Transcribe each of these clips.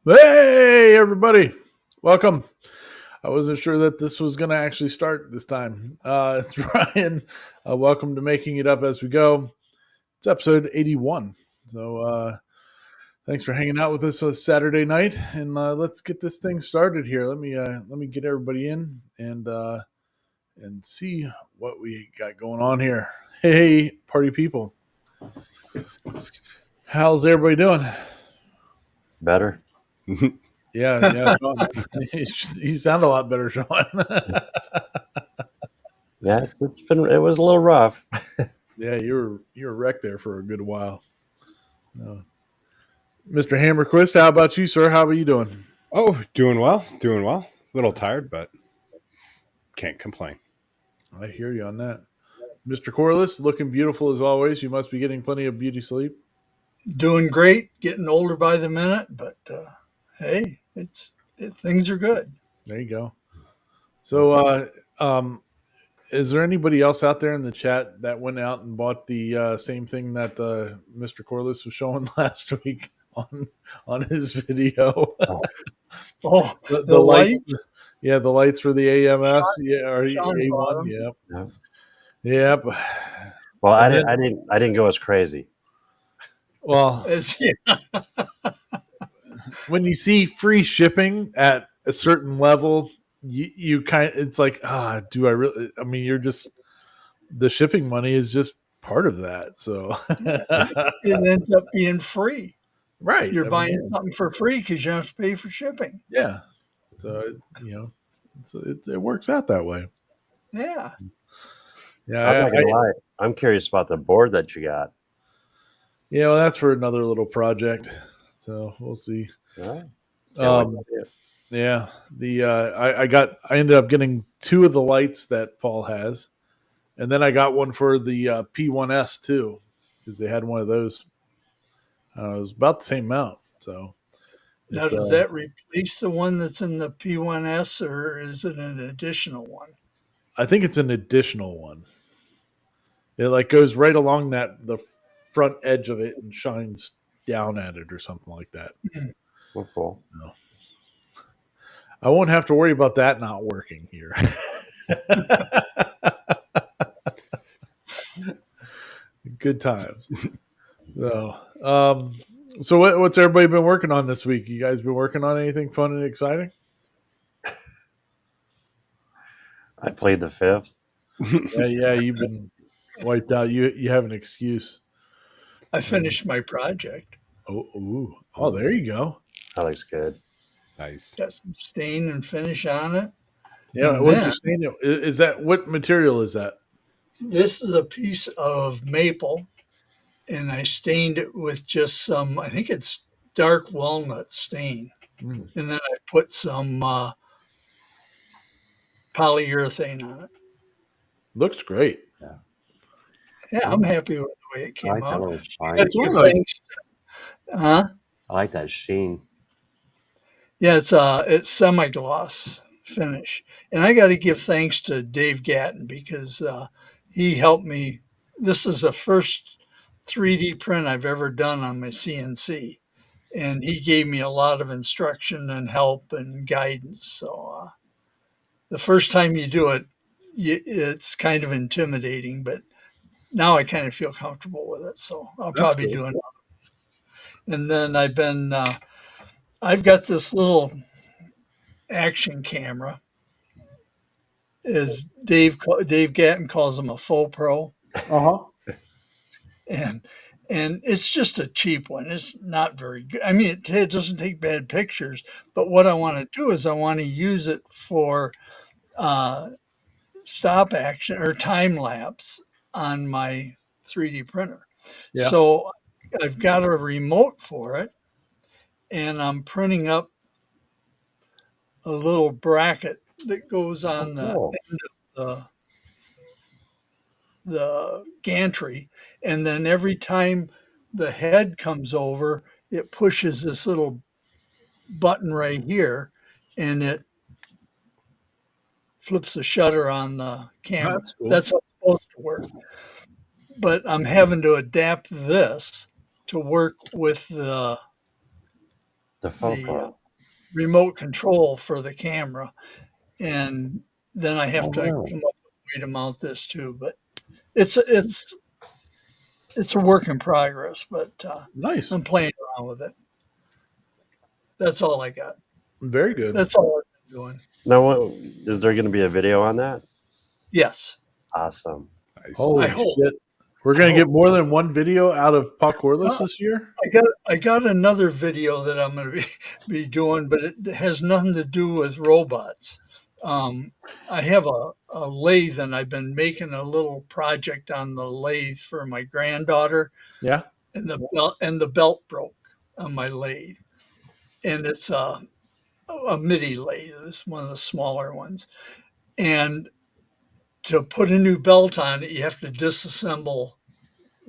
Hey, everybody. Welcome. I wasn't sure that this was going to actually start this time. It's Ryan. Welcome to Making It Up as we go. It's episode 81. So thanks for hanging out with us Saturday night. And let's get this thing started here. Let me get everybody in and see what we got going on here. Hey, party people. How's everybody doing? Better. Yeah, Sean. You sound a lot better, Sean. Yes, it was a little rough. Yeah, you were wrecked there for a good while. Uh, Mr. Hammerquist, how about you, sir? How are you doing? Oh, doing well, doing well. A little tired, but can't complain. I hear you on that. Mr. Corliss, looking beautiful as always. You must be getting plenty of beauty sleep. Doing great, getting older by the minute, but hey, things are good. There you go. So, is there anybody else out there in the chat that went out and bought the same thing that Mr. Corliss was showing last week on his video? Oh, the lights. Yeah, the lights for the AMS. Yeah, or Sean A1. Yep. Yep. Yep. Well, I didn't go as crazy. Well, when you see free shipping at a certain level, you kind of, it's like, do I really? I mean, you're just, the shipping money is just part of that. So it ends up being free. right, You're buying something for free because you don't have to pay for shipping. Yeah. So it works out that way. Yeah. Yeah. I'm not gonna lie. I'm curious about the board that you got. Yeah, well, that's for another little project. So we'll see. Right. Yeah, I ended up getting two of the lights that Paul has, and then I got one for the P1S too, because they had one of those. It was about the same amount. So now, does that replace the one that's in the P1S, or is it an additional one? I think it's an additional one. It like goes right along the front edge of it and shines down at it or something like that. Well, cool. So, I won't have to worry about that not working here. Good times. So what's everybody been working on this week? You guys been working on anything fun and exciting? I played the fifth. Yeah, you've been wiped out. You have an excuse. I finished my project. Oh, there you go. That looks good. Nice. Got some stain and finish on it. Yeah, what you stain it? Is that, what material is that? This is a piece of maple, and I stained it with just some, I think it's dark walnut stain. And then I put some polyurethane on it. Looks great. Yeah, I'm happy with the way it came out. I like that sheen. Yeah, it's semi-gloss finish. And I got to give thanks to Dave Gatton because he helped me. This is the first 3D print I've ever done on my CNC. And he gave me a lot of instruction and help and guidance. So the first time you do it, it's kind of intimidating, but now I kind of feel comfortable with it. So I'll probably do another. And then I've got this little action camera, as Dave Gatton calls them, a faux pro. And it's just a cheap one. It's not very good. I mean, it doesn't take bad pictures, but what I want to do is I want to use it for stop action or time lapse on my 3D printer. Yeah. So I've got a remote for it, and I'm printing up a little bracket that goes on the end of the gantry, and then every time the head comes over, it pushes this little button right here, and it flips the shutter on the camera. That's cool. That's how it's supposed to work. But I'm having to adapt this to work with the The the FOCO. remote control for the camera, and then I have Oh, to really? come up with a way to mount this too. But it's it's it's a work in progress. But Nice. I'm playing around with it. That's all I got. Very good. That's all I've been doing. Now, is there going to be a video on that? Yes, Awesome. Nice. I Holy hope. shit. We're going to get more than one video out of Popcoreless Uh, this year? I got another video that I'm going to be doing, but it has nothing to do with robots. Um, I have a lathe, and I've been making a little project on the lathe for my granddaughter, Yeah. and the belt broke on my lathe, and it's a MIDI lathe. It's one of the smaller ones, and to put a new belt on it, you have to disassemble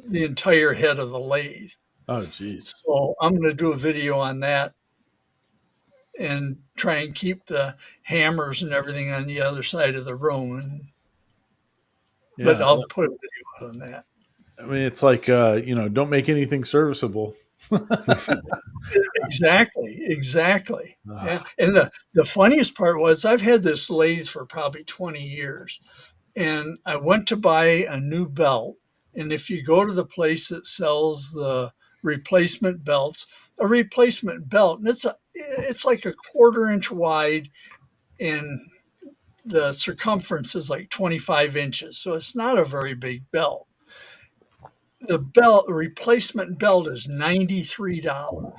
the entire head of the lathe. Oh, jeez. So I'm going to do a video on that and try and keep the hammers and everything on the other side of the room. But Yeah. I'll put a video out on that. I mean, it's like, don't make anything serviceable. Exactly. Yeah. Ugh. And the funniest part was I've had this lathe for probably 20 years. And I went to buy a new belt. And if you go to the place that sells the replacement belts, a replacement belt, and it's like a quarter-inch wide, and the circumference is like 25 inches. So it's not a very big belt. The replacement belt is $93.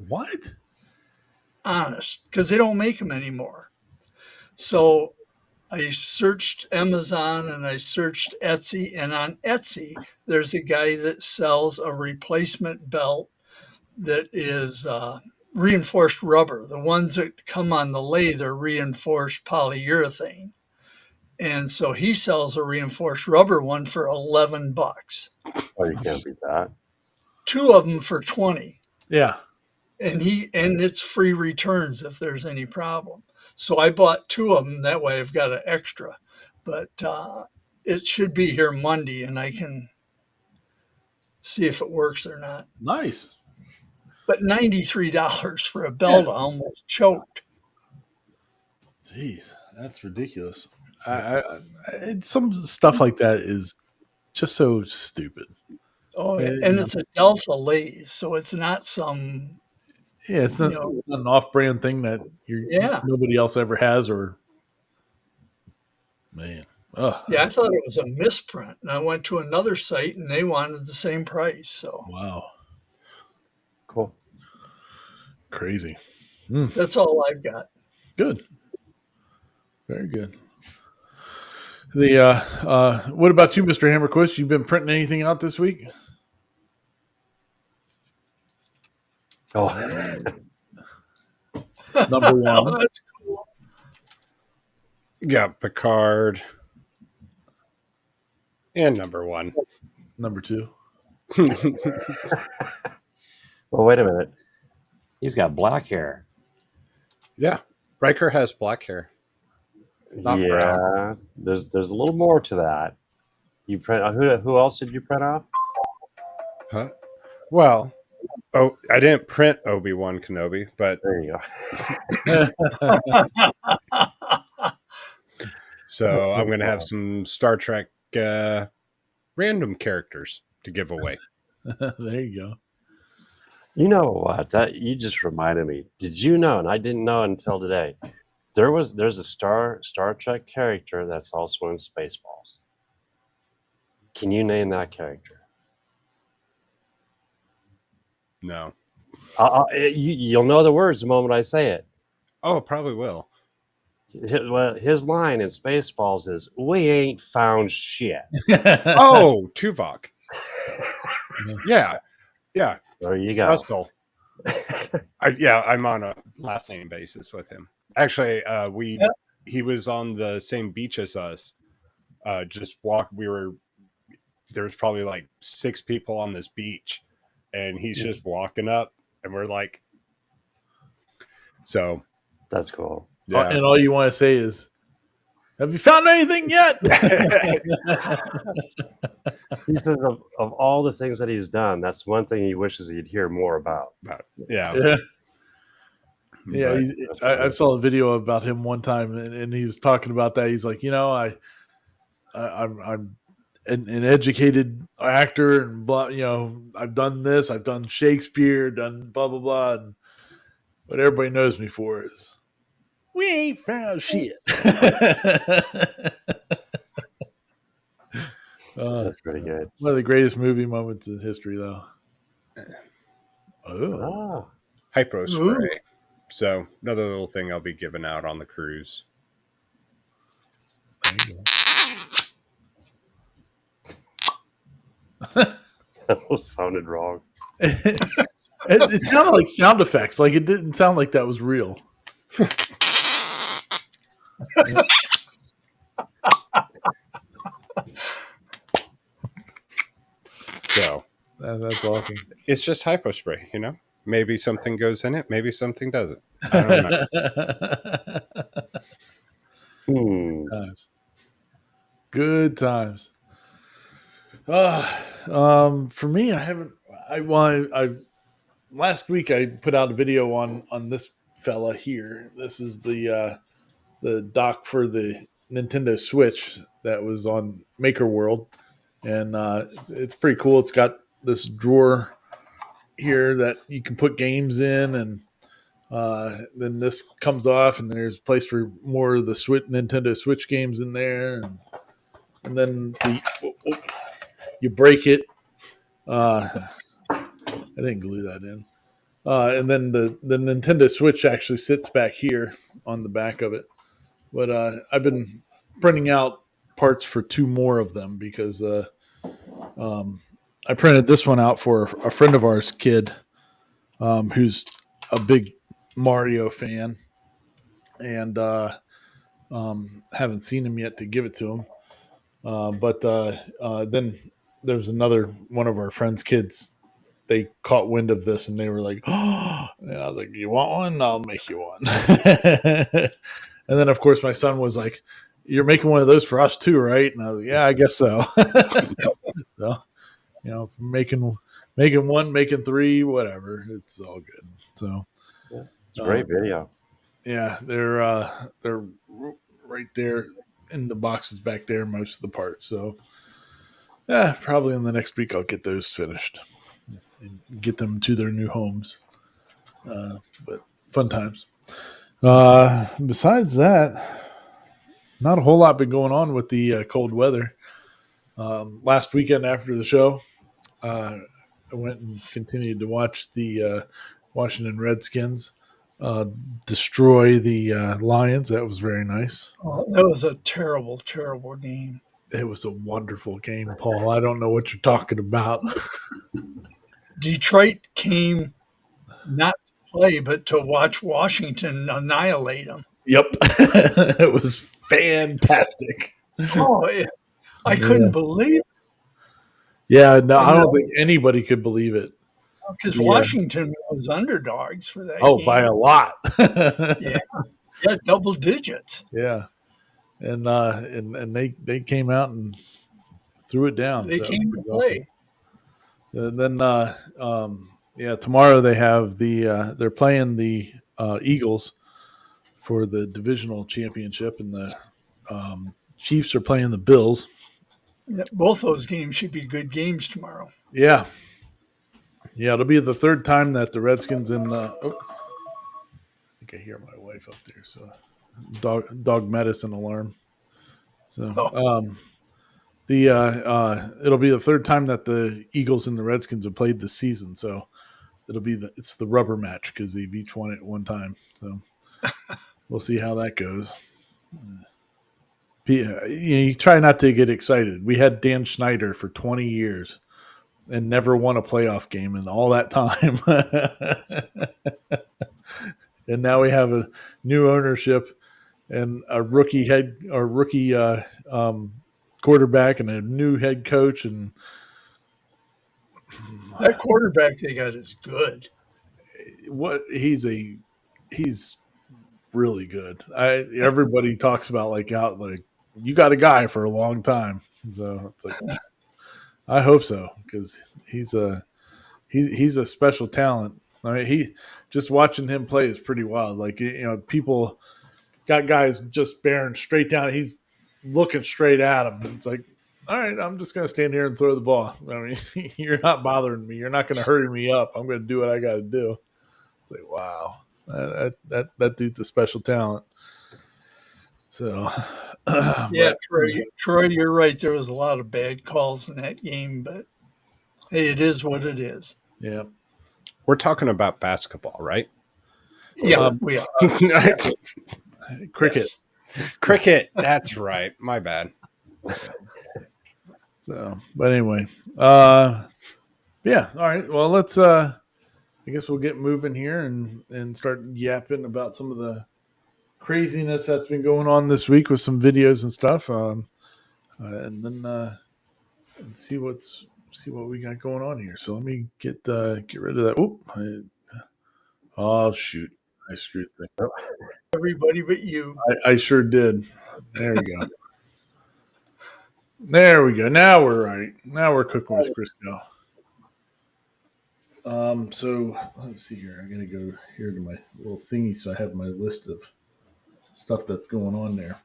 What? Honest, because they don't make them anymore. So I searched Amazon and I searched Etsy, and on Etsy, there's a guy that sells a replacement belt that is reinforced rubber. The ones that come on the lathe are reinforced polyurethane. And so he sells a reinforced rubber one for $11. Oh, you can't beat that. Two of them for 20. Yeah. And it's free returns if there's any problem. So I bought two of them. That way I've got an extra. But it should be here Monday, and I can see if it works or not. Nice. But $93 for a belt, I almost choked. Jeez, that's ridiculous. Some stuff like that is just so stupid. Oh, Eh, yeah. you And know, it's a Delta lathe, so it's not some, yeah, it's you not, know, it's not an off-brand thing that yeah. nobody else ever has, or man. Oh, Yeah, I thought it was a misprint. And I went to another site and they wanted the same price. So wow, Cool. crazy. that's all I've got. Good, very good. What about you, Mr. Hammerquist? You been printing anything out this week? Oh, Number Oh, one. that's cool. Got Picard and number one. Number two. well, wait a minute. He's got black hair. Yeah. Riker has black hair. Not yeah, brown. there's a little more to that. You print. Who else did you print off? Huh? Well, I didn't print Obi-Wan Kenobi, but There you go. so I'm going to have some Star Trek random characters to give away. There you go. You know what? That you just reminded me. Did you know? And I didn't know until today. There's a Star Trek character that's also in Spaceballs. Can you name that character? No. You'll know the words the moment I say it. Oh, probably will. His line in Spaceballs is, "We ain't found shit." Oh, Tuvok. Yeah. There you go. Russell. I'm on a last name basis with him. Actually, he was on the same beach as us. There was probably like 6 people on this beach, and he's just walking up, and we're like, so That's cool. yeah. And all you want to say is, "Have you found anything yet?" He says of all the things that he's done, that's one thing he wishes he'd hear more about. Yeah. Yeah. Yeah, But I saw a video about him one time, and he was talking about that. He's like, I'm an educated actor, and blah. I've done this, I've done Shakespeare, done blah blah blah, and what everybody knows me for is we ain't found shit. That's pretty good. One of the greatest movie moments in history, though. Oh, Ah, hypo Ooh. spray. So another little thing I'll be giving out on the cruise. there you that sounded wrong. go. It sounded like sound effects. Like it didn't sound like that was real. So That's awesome. it's just hypo spray, you know? Maybe something goes in it, maybe something doesn't. I don't know. Times. Good times. For me, I haven't. I last week I put out a video on this fella here. This is the dock for the Nintendo Switch that was on Maker World, and it's pretty cool. It's got this drawer here that you can put games in, and then this comes off, and there's a place for more of the Nintendo Switch games in there, and then you break it. I didn't glue that in. And then the Nintendo Switch actually sits back here on the back of it. But I've been printing out parts for 2 more of them because I printed this one out for a friend of ours' kid who's a big Mario fan, and haven't seen him yet to give it to him. But then there's another one of our friends' kids. They caught wind of this and they were like, "Oh!" And I was like, "You want one? I'll make you one." And then, of course, my son was like, "You're making one of those for us too, right?" And I was like, "Yeah, I guess so." So, making one, making 3, whatever, it's all good. So, Yeah, it's a great video. yeah, they're right there in the boxes back there, most of the parts. So, yeah, probably in the next week I'll get those finished and get them to their new homes. But fun times. Besides that, not a whole lot been going on with the cold weather. Last weekend after the show, I went and continued to watch the Washington Redskins destroy the Lions. That was very nice. Oh, that was a terrible, terrible game. It was a wonderful game, Paul. I don't know what you're talking about. Detroit came not to play, but to watch Washington annihilate them. Yep. It was fantastic. Oh, I couldn't believe it. Yeah, no, I don't think anybody could believe it. Because Yeah. Washington was underdogs for that Oh, game. by a lot. Yeah, double digits. Yeah. And they came out and threw it down. They So that came was to pretty awesome. play. So then tomorrow they have they're playing the Eagles for the divisional championship, and the Chiefs are playing the Bills. Yeah, both those games should be good games tomorrow. Yeah. Yeah, it'll be the 3rd time that the Redskins I think I hear my wife up there. So dog medicine alarm. So it'll be the 3rd time that the Eagles and the Redskins have played this season. So it's the rubber match because they've each won it at one time. So we'll see how that goes. You try not to get excited. We had Dan Schneider for 20 years and never won a playoff game in all that time. And now we have a new ownership and a rookie quarterback and a new head coach, and That quarterback they got is good. he's really good. Everybody talks about like you got a guy for a long time. So it's like I hope so because he's a special talent. I mean, he just watching him play is pretty wild. Like, people got guys just bearing straight down. He's looking straight at him. And it's like, all right, I'm just going to stand here and throw the ball. I mean, you're not bothering me. You're not going to hurry me up. I'm going to do what I got to do. It's like, wow, that dude's a special talent. So, Yeah, but, Troy, you're right. There was a lot of bad calls in that game, but hey, it is what it is. yeah. We're talking about basketball, right? Yeah, we are. Cricket. Yes. Cricket. That's right. My bad. So, but anyway, yeah. All right. Well, let's. I guess we'll get moving here and start yapping about some of the craziness that's been going on this week with some videos and stuff. And then and see what we got going on here. So let me get rid of that. Oh shoot! I screwed things. Everybody but you. I sure did. There we go. There we go. Now we're right. Now we're cooking with Crisco. So let's see here. I'm gonna go here to my little thingy, so I have my list of stuff that's going on there.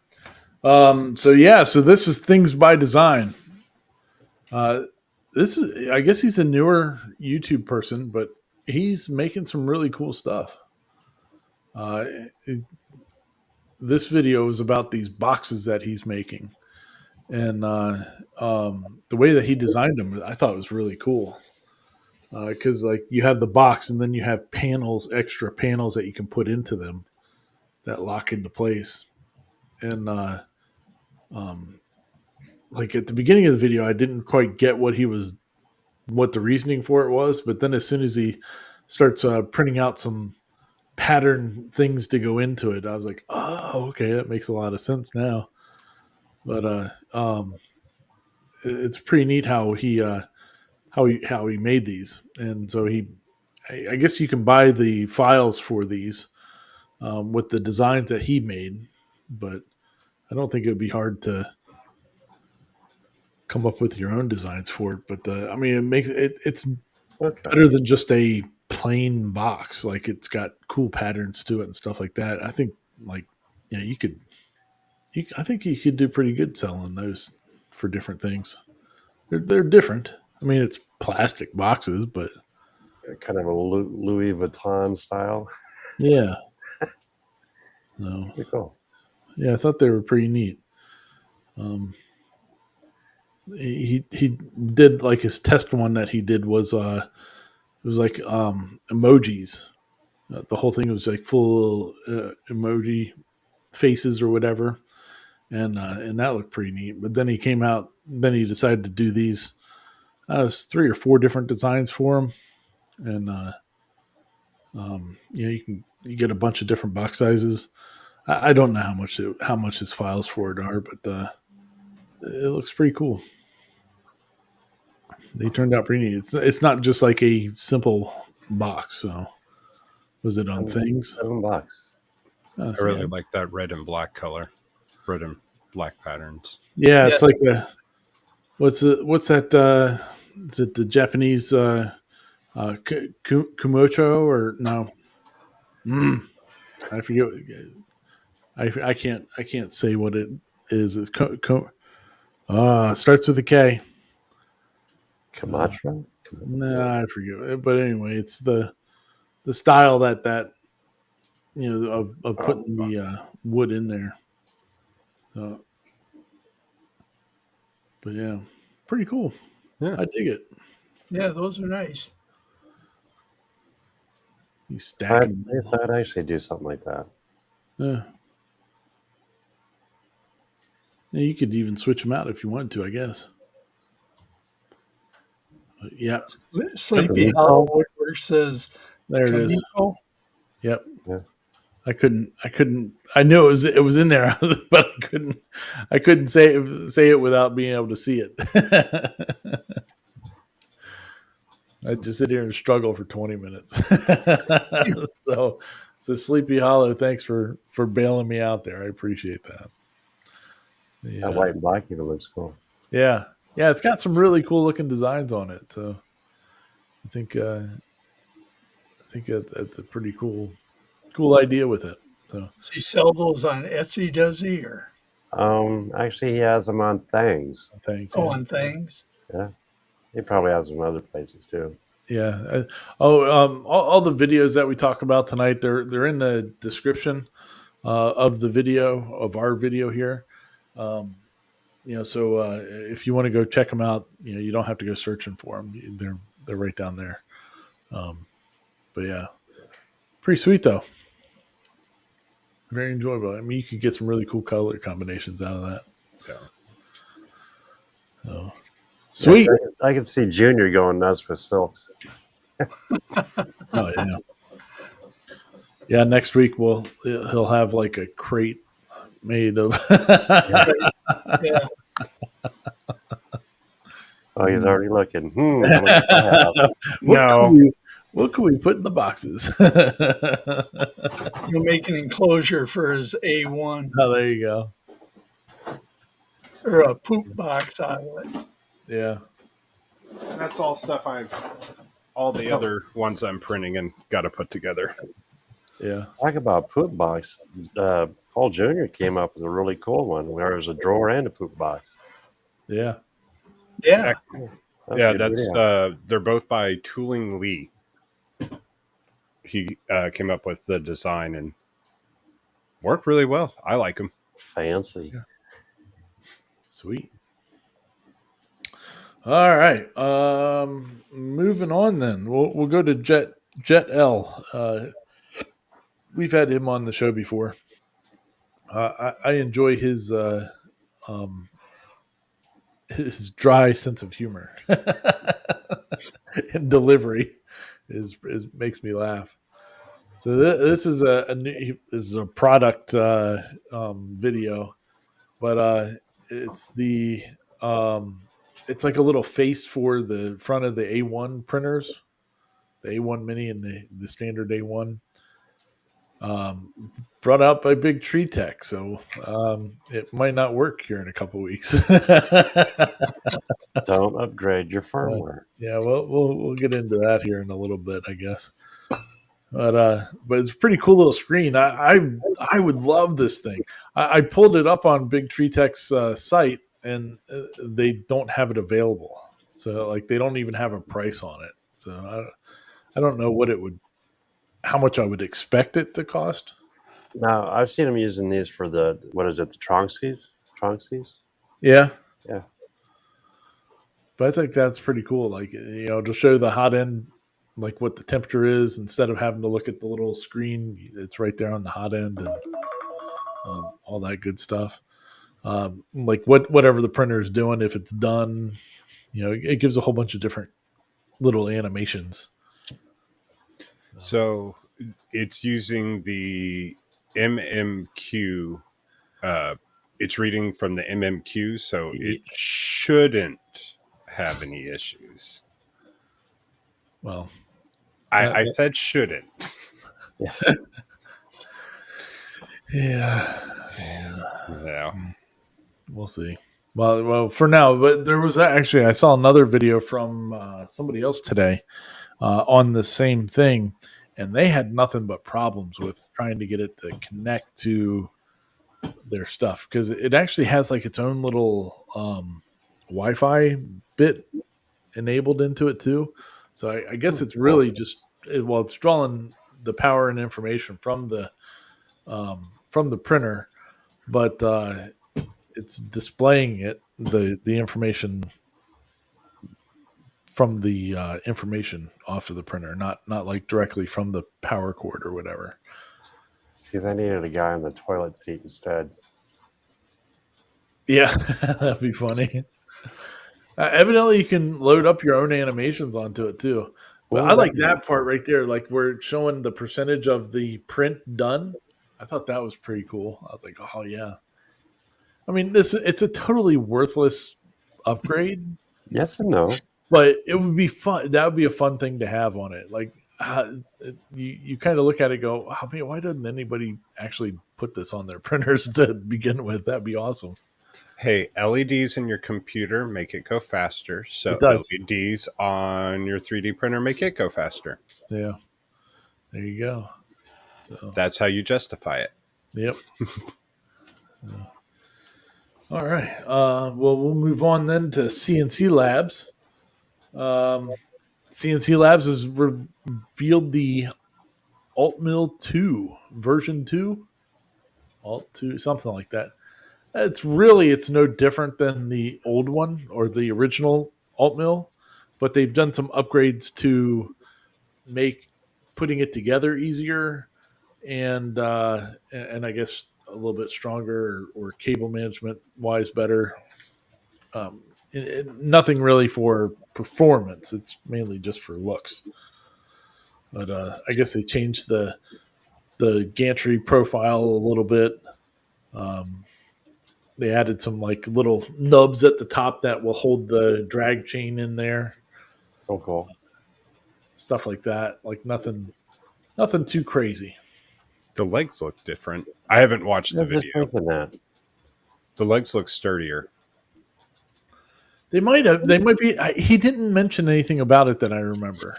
So this is Things by Design. This is, I guess he's a newer YouTube person, but he's making some really cool stuff. This video is about these boxes that he's making, and the way that he designed them, I thought was really cool. Because like you have the box, and then you have extra panels that you can put into them that lock into place. And like at the beginning of the video, I didn't quite get what the reasoning for it was. But then as soon as he starts printing out some pattern things to go into it, I was like, oh, okay, that makes a lot of sense now. But it's pretty neat how he made these. And so I guess you can buy the files for these with the designs that he made, but I don't think it would be hard to come up with your own designs for it. But I mean, it's better than just a plain box. Like it's got cool patterns to it and stuff like that. I think I think you could do pretty good selling those for different things. They're different. I mean, it's plastic boxes, but kind of a Louis Vuitton style. yeah. No. Pretty cool. Yeah, I thought they were pretty neat. He did like his test one that he did was it was like emojis. The whole thing was like full emoji faces or whatever, and that looked pretty neat. But then he decided to do these. It was 3 or 4 different designs for him, and you get a bunch of different box sizes. I don't know how much his files for it are, but it looks pretty cool. They turned out pretty neat. It's not just like a simple box. So was it on Things? 7 bucks. Oh, I really like that red and black color, red and black patterns. Yeah, it's like what's that? Is it the Japanese kumocho or no? I forget. I can't say what it is. It's it starts with a K. Kamatra? Nah, I forget. But anyway, it's the style that of putting the wood in there. But yeah, pretty cool. Yeah. I dig it. Yeah, those are nice. You stack them. I'd actually do something like that. Yeah. Yeah, you could even switch them out if you wanted to, I guess. But yeah. Sleepy Hollow Woodwork says There it is. Kamiko. Yep. Yeah. I couldn't. I knew it was in there, but I couldn't say it without being able to see it. I just sit here and struggle for 20 minutes. So Sleepy Hollow, thanks for bailing me out there. I appreciate that. That white and black even looks cool. Yeah, it's got some really cool looking designs on it. So I think think that's a pretty cool idea with it. So Does he sell those on Etsy? Does he or Actually, he has them on things. thanks. Yeah. on things? Yeah, he probably has them other places too. Yeah. All the videos that we talk about tonight, they're in the description of the video of our video here. Um, so if you want to go check them out, you don't have to go searching for them. They're right down there. But yeah, pretty sweet though. Very enjoyable. I mean, you could get some really cool color combinations out of that. Yeah. So sweet. Yes, I can see Junior going nuts with silks. Oh yeah. Yeah, next week he'll have like a crate made of. Yeah. Oh, he's already looking. How much do I have? No. What can we put in the boxes? He'll make an enclosure for his A1 Oh, there you go. or a poop box out of it. Yeah. That's all stuff all the other ones I'm printing and got to put together. Yeah. Talk about poop box. Paul Jr. came up with a really cool one where there's a drawer and a poop box. Yeah. Yeah. They're both by Tooling Lee. He came up with the design and worked really well. I like them. Fancy. Yeah. Sweet. All right. Moving on then. We'll go to Jet L. We've had him on the show before. I enjoy his dry sense of humor and delivery is makes me laugh. So this is a product video, but it's it's like a little face for the front of the A1 printers, the A1 Mini and the standard A1. Brought out by Big Tree Tech, so it might not work here in a couple weeks. Don't upgrade your firmware. Yeah, we'll get into that here in a little bit, I guess. But it's a pretty cool little screen. I would love this thing. I pulled it up on Big Tree Tech's site, and they don't have it available. So like they don't even have a price on it. So I don't know how much I would expect it to cost. Now, I've seen them using these for the Tronxies? Tronxies? Yeah. Yeah. But I think that's pretty cool. Like, to show the hot end, like what the temperature is, instead of having to look at the little screen, it's right there on the hot end and all that good stuff. Like whatever the printer is doing, if it's done, it gives a whole bunch of different little animations. So it's using the MMQ. It's reading from the MMQ, so it shouldn't have any issues. Well, I said shouldn't. Yeah. We'll see. Well, for now, but there was I saw another video from somebody else today on the same thing, and they had nothing but problems with trying to get it to connect to their stuff because it actually has like its own little Wi-Fi bit enabled into it too. So I guess it's really just it's drawing the power and information from the printer, but it's displaying the information from the information off of the printer, not like directly from the power cord or whatever. See, they needed a guy in the toilet seat instead. Yeah, that'd be funny. Evidently, you can load up your own animations onto it too. But I like that part right there. Like we're showing the percentage of the print done. I thought that was pretty cool. I was like, oh yeah. I mean, it's a totally worthless upgrade. Yes and no. But it would be fun. That would be a fun thing to have on it. Like you kind of look at it, and go, oh, man, why doesn't anybody actually put this on their printers to begin with? That'd be awesome. Hey, LEDs in your computer make it go faster. So It does. LEDs on your 3D printer make it go faster. Yeah. There you go. So That's how you justify it. yep. All right. Well, we'll move on then to CNC Labs. CNC Labs has revealed the Alt Mill 2 version 2, Alt 2, something like that. It's no different than the old one or the original Alt Mill, but they've done some upgrades to make putting it together easier and I guess a little bit stronger or cable management wise better. Nothing really for performance. It's mainly just for looks. But I guess they changed the gantry profile a little bit. Um, they added some like little nubs at the top that will hold the drag chain in there, Oh, cool. stuff like that. Like nothing too crazy. The legs look different. I haven't watched I the was just video. thinking that. The legs look sturdier. They might have. They might be. He didn't mention anything about it that I remember.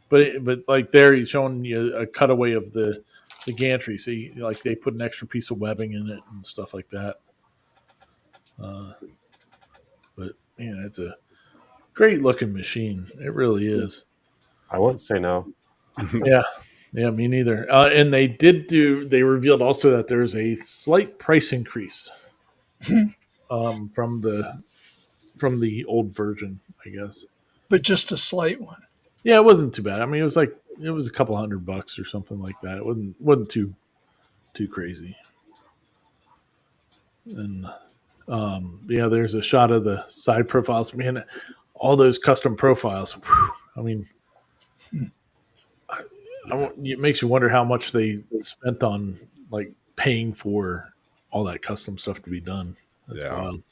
But like there, he's showing you a cutaway of the gantry. So like they put an extra piece of webbing in it and stuff like that. But man, it's a great looking machine. It really is. I wouldn't say no. Yeah, yeah, me neither. And they revealed also that there's a slight price increase from the old version, I guess. but just a slight one. Yeah, it wasn't too bad. I mean, it was a couple $100 or something like that. It wasn't too crazy. And yeah, there's a shot of the side profiles. Man, all those custom profiles. Whew, I mean, it makes you wonder how much they spent on like paying for all that custom stuff to be done. That's Yeah. wild.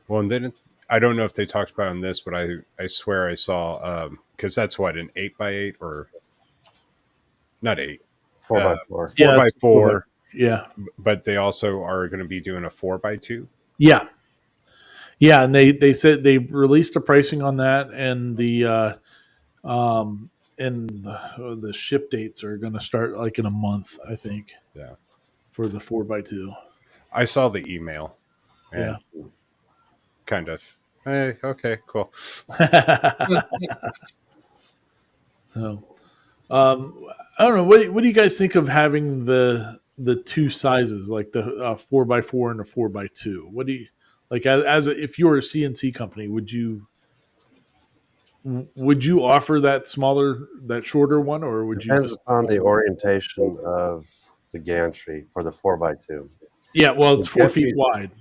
Well, and then I don't know if they talked about on this, but I swear I saw because that's what an 8x8 or not 8 4 by Uh, 4. 4x4, Yeah, but they also are going to be doing a 4x2. yeah, yeah. And they said they released a pricing on that, and um the ship dates are going to start like in a month, I think, Yeah, for the 4x2. I saw the email Yeah. and kind of hey, okay, cool. So, I don't know. What do you guys think of having the two sizes, like the 4x4 and the 4x2? What do you like if you were a CNC company? Would you offer that shorter one, or would you Depends just upon the offer? orientation of the gantry for the 4x2. Yeah, well, The it's 4 feet gantry, wide.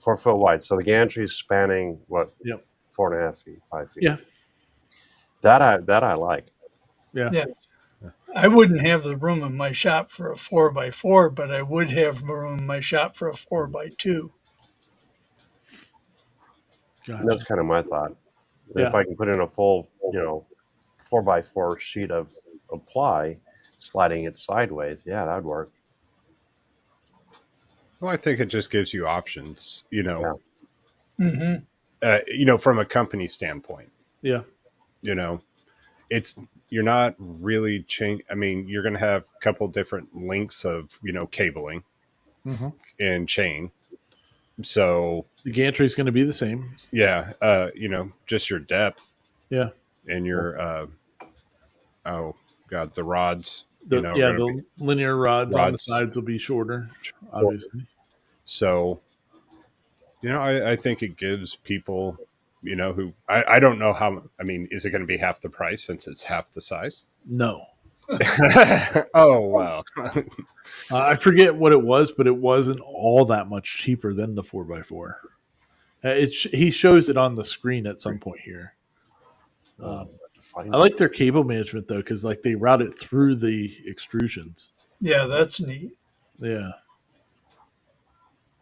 4 foot wide. So the gantry is spanning what, Yep. 4.5 feet, 5 feet. Yeah. That I like. Yeah. Yeah. I wouldn't have the room in my shop for a 4x4, but I would have room in my shop for a 4x2. Gotcha. That's kind of my thought. Yeah. If I can put in a full, 4x4 sheet of ply, sliding it sideways, yeah, that'd work. Well, I think it just gives you options, Mm-hmm. from a company standpoint. Yeah. It's you're not really I mean, you're going to have a couple different lengths of cabling Mm-hmm. and chain. So The gantry is going to be the same. yeah, just your depth Yeah. and your oh god, the rods, The are going to be the linear rods on the rods. sides will be shorter, obviously. So I think it gives people who I don't know how. I mean, is it going to be half the price since it's half the size? No. Oh wow. I forget what it was, but it wasn't all that much cheaper than the 4x4. He shows it on the screen at some point here. I like their cable management though, because like they route it through the extrusions. Yeah, that's neat. Yeah,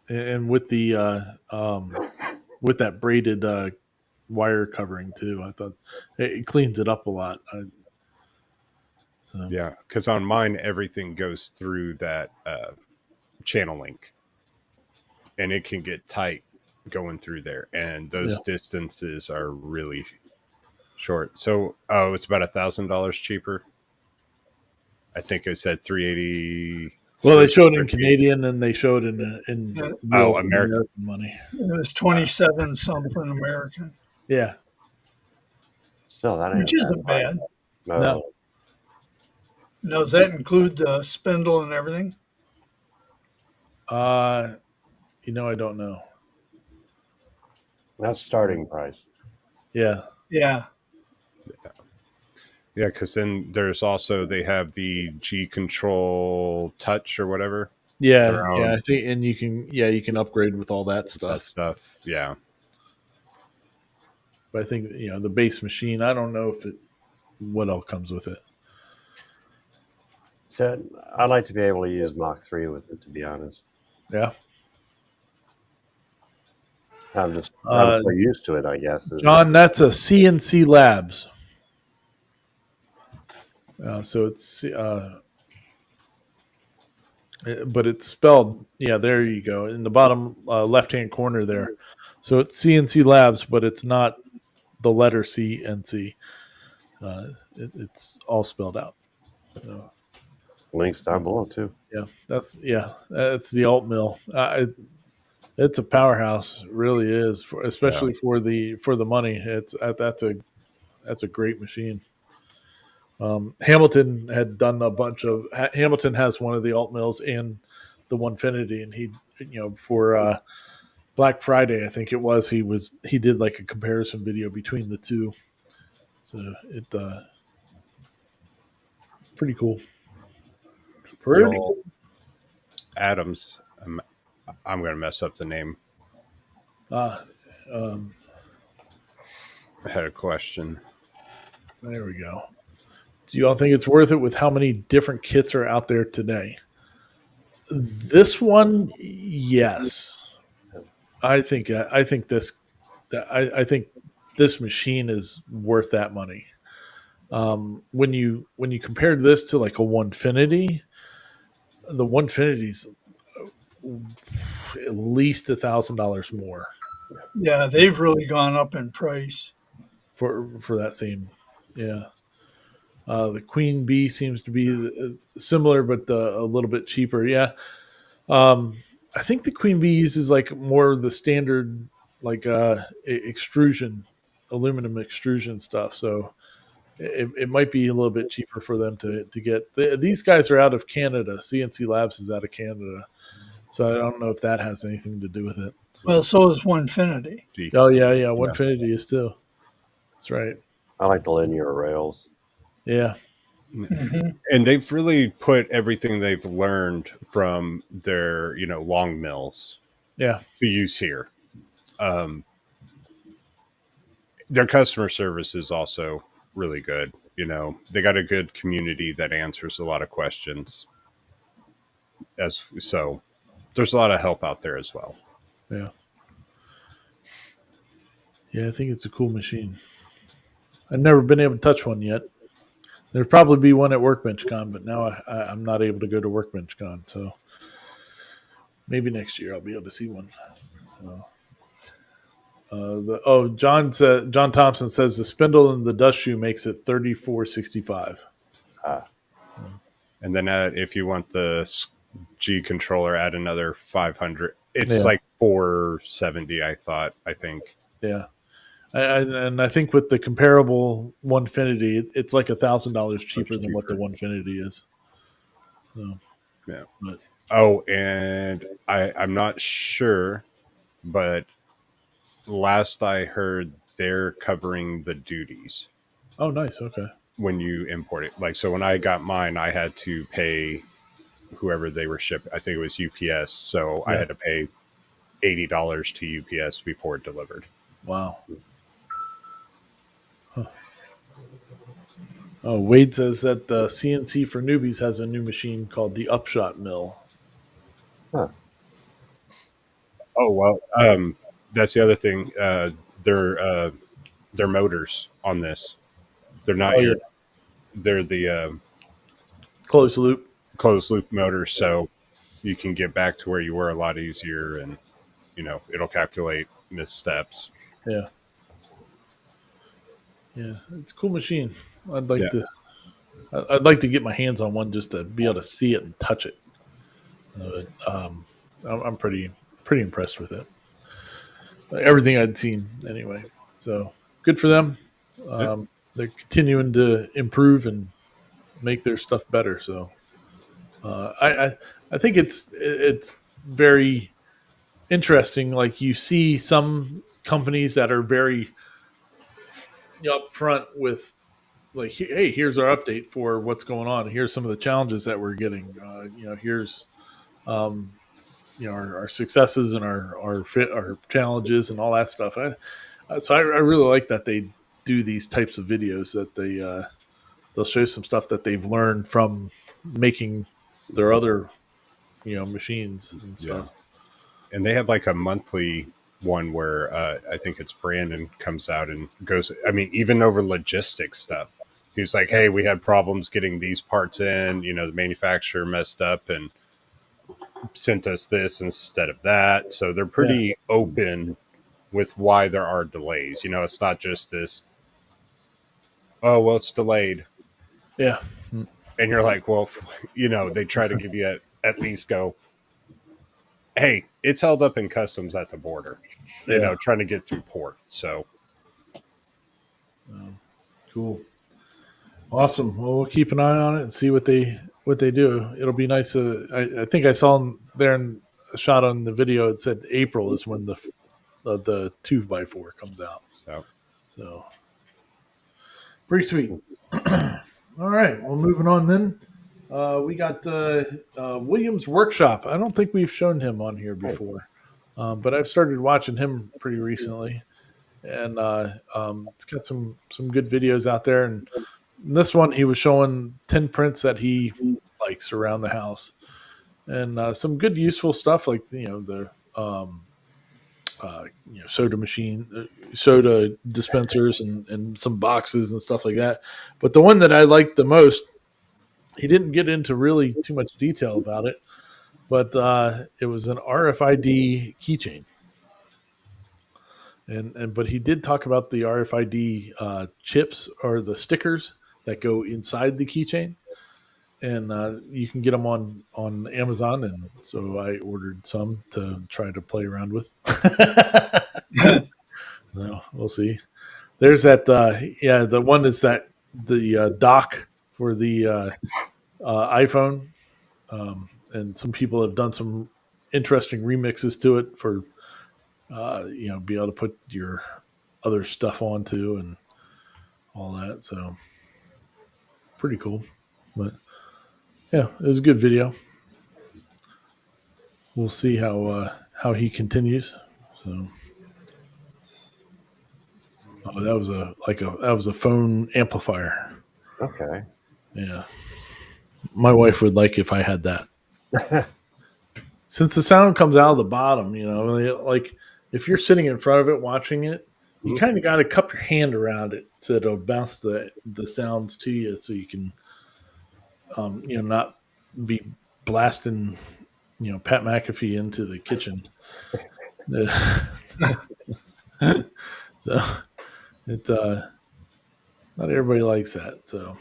and with the with that braided wire covering too. I thought it cleans it up a lot. So. Yeah, because on mine everything goes through that channel link, and it can get tight going through there, and those distances are really short. So, it's about $1,000 cheaper. I think it said 380. Well, they showed in Canadian and they showed in Yeah, real American. American money. it was 27 something American, Yeah. Still, that ain't which a bad isn't price. bad. No, No. Now, does that include the spindle and everything? I don't know. that's starting price. Yeah. Yeah. Yeah, because then there's also they have the G Control Touch or whatever. Yeah. Their Yeah. own I think, and you can upgrade with all that that stuff. stuff. Yeah. But I think, the base machine, I don't know what all comes with it. So I'd like to be able to use Mach 3 with it, to be honest. Yeah. I'm so used to it, I guess. John, that's a CNC Labs. So it's, but it's spelled, there you go, in the bottom left-hand corner there. So it's CNC Labs, but it's not the letter CNC. It's all spelled out. So, Links down below, too. that's the alt mill. It's a powerhouse, it really is, especially for the money. That's a great machine. Hamilton had done a bunch of. Hamilton has one of the alt mills and the Onefinity, and for Black Friday, I think it was, he did like a comparison video between the two. So it pretty cool. The Pretty old cool. Adams. I'm going to mess up the name. Um, I had a question. there we go. Do you all think it's worth it with how many different kits are out there today? This one, yes. I think this machine is worth that money. When you compared this to like a Onefinity, the Onefinity's at least $1,000 more Yeah, they've really gone up in price. for that same. Yeah. The Queen Bee seems to be similar, but a little bit cheaper. Yeah. I think the Queen Bee uses like more of the standard, like extrusion, aluminum extrusion stuff. So it might be a little bit cheaper for them to get. These guys are out of Canada. CNC Labs is out of Canada. So I don't know if that has anything to do with it. Well, so is Onefinity. Oh, yeah. Onefinity is too. That's right. I like the linear rails. Yeah. Mm-hmm. And they've really put everything they've learned from their, long mills Yeah. to use here. Their customer service is also really good. They got a good community that answers a lot of questions. So there's a lot of help out there as well. Yeah. Yeah, I think it's a cool machine. I've never been able to touch one yet. There'd probably be one at Workbench Con, but now I'm not able to go to Workbench Con. So maybe next year I'll be able to see one. John Thompson says the spindle in the dust shoe makes it $34.65. And then if you want the G controller, add another 500. It's Yeah. like 470. I think. Yeah. And I think with the comparable Onefinity, it's like $1,000 cheaper than what the Onefinity is. So, Yeah. but Oh, and I'm not sure, but last I heard, they're covering the duties oh, nice. Okay. when you import it. Like, so when I got mine, I had to pay whoever they were shipping. I think it was UPS. So I Yeah. had to pay $80 to UPS before it delivered. Wow. Huh. Oh, Wade says that the CNC for newbies has a new machine called the Upshot Mill. Huh. Oh, well, that's the other thing. Their motors on this, they're not Oh, yeah. they're the Closed loop. closed loop motors. So you can get back to where you were a lot easier, and it'll calculate missteps. Yeah. Yeah, it's a cool machine. I'd like Yeah. to. I'd like to get my hands on one just to be able to see it and touch it. I'm pretty impressed with it. Everything I'd seen anyway. So good for them. Yeah. They're continuing to improve and make their stuff better. So I think it's very interesting. Like you see some companies that are very upfront with like, hey, here's our update for what's going on. Here's some of the challenges that we're getting. Here's um, our successes and our challenges and all that stuff. So I really like that they do these types of videos that they'll show some stuff that they've learned from making their other machines and Yeah. stuff. And they have like a monthly one where I think it's Brandon comes out and goes, I mean, even over logistics stuff. He's like, hey, we had problems getting these parts in, the manufacturer messed up and sent us this instead of that. So they're Yeah, pretty open with why there are delays. It's not just this, oh, well, it's delayed. yeah, And you're like, well, they try to give you at least go, hey, it's held up in customs at the border, yeah. trying to get through port. So, Cool, awesome. Well, we'll keep an eye on it and see what they do. It'll be nice. I think I saw there in a shot on the video. It said April is when the 2x4 comes out. so So pretty sweet. All right. Well, moving on then. We got Williams Workshop. I don't think we've shown him on here before, but I've started watching him pretty recently, and it's got some good videos out there. And in this one, he was showing 10 prints that he likes around the house, and some good useful stuff like the soda machine, soda dispensers, and some boxes and stuff like that. But the one that I liked the most, he didn't get into really too much detail about it, but it was an RFID keychain, and but he did talk about the RFID chips or the stickers that go inside the keychain, and you can get them on Amazon, and so I ordered some to try to play around with. So we'll see. There's that. The one is that the dock for the iPhone, and some people have done some interesting remixes to it for be able to put your other stuff onto and all that. So pretty cool. But yeah, it was a good video. We'll see how he continues. So that was a phone amplifier. Okay. Yeah, my wife would like if I had that. Since the sound comes out of the bottom, like if you're sitting in front of it watching it, you kind of got to cup your hand around it so it'll bounce the sounds to you, so you can, not be blasting, Pat McAfee into the kitchen. So it, not everybody likes that. So,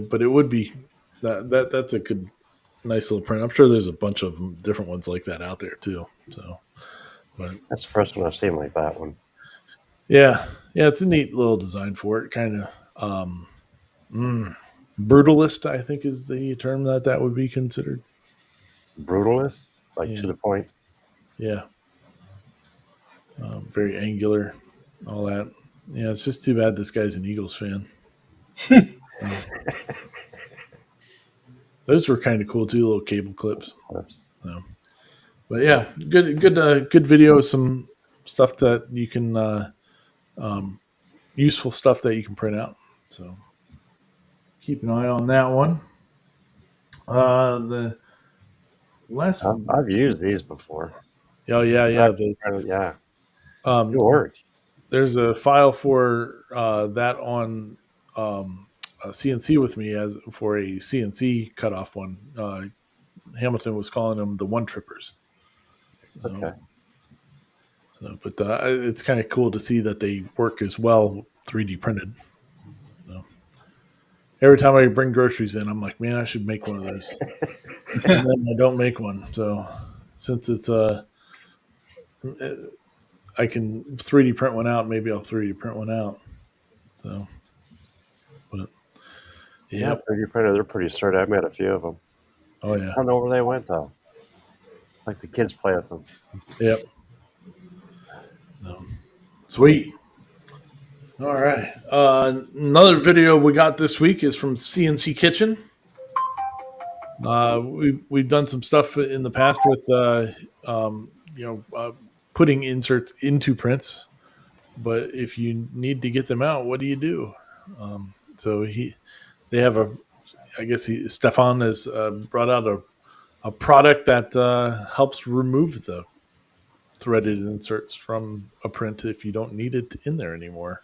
but it would be that's a good, nice little print. I'm sure there's a bunch of different ones like that out there too. So, but That's the first one I've seen like that one. yeah, it's a neat little design for it. Kind of brutalist, I think, is the term that would be considered. Brutalist, like Yeah, to the point. yeah, very angular, all that. Yeah, it's just too bad this guy's an Eagles fan. Those were kind of cool too, little cable clips. Oops. So, but yeah, good video. Some stuff that you can useful stuff that you can print out. So keep an eye on that one. The last, I've used these before. oh yeah, Yeah, um, good work. there's a file for that on CNC with me as for a CNC cutoff one. Hamilton was calling them the one trippers. So, Okay. but it's kind of cool to see that they work as well 3D printed. every time I bring groceries in, I'm like, man, I should make one of those. And then I don't make one. So since it's I can 3D print one out, maybe I'll 3D print one out. So, but Yeah, yep. 3D printer, they're pretty sturdy. I've made a few of them. Oh yeah. I don't know where they went though. It's like the kids play with them. Yep. Sweet. All right. Another video we got this week is from CNC Kitchen. We've done some stuff in the past with putting inserts into prints, but if you need to get them out, what do you do? So they have Stefan has brought out a product that helps remove the threaded inserts from a print if you don't need it in there anymore.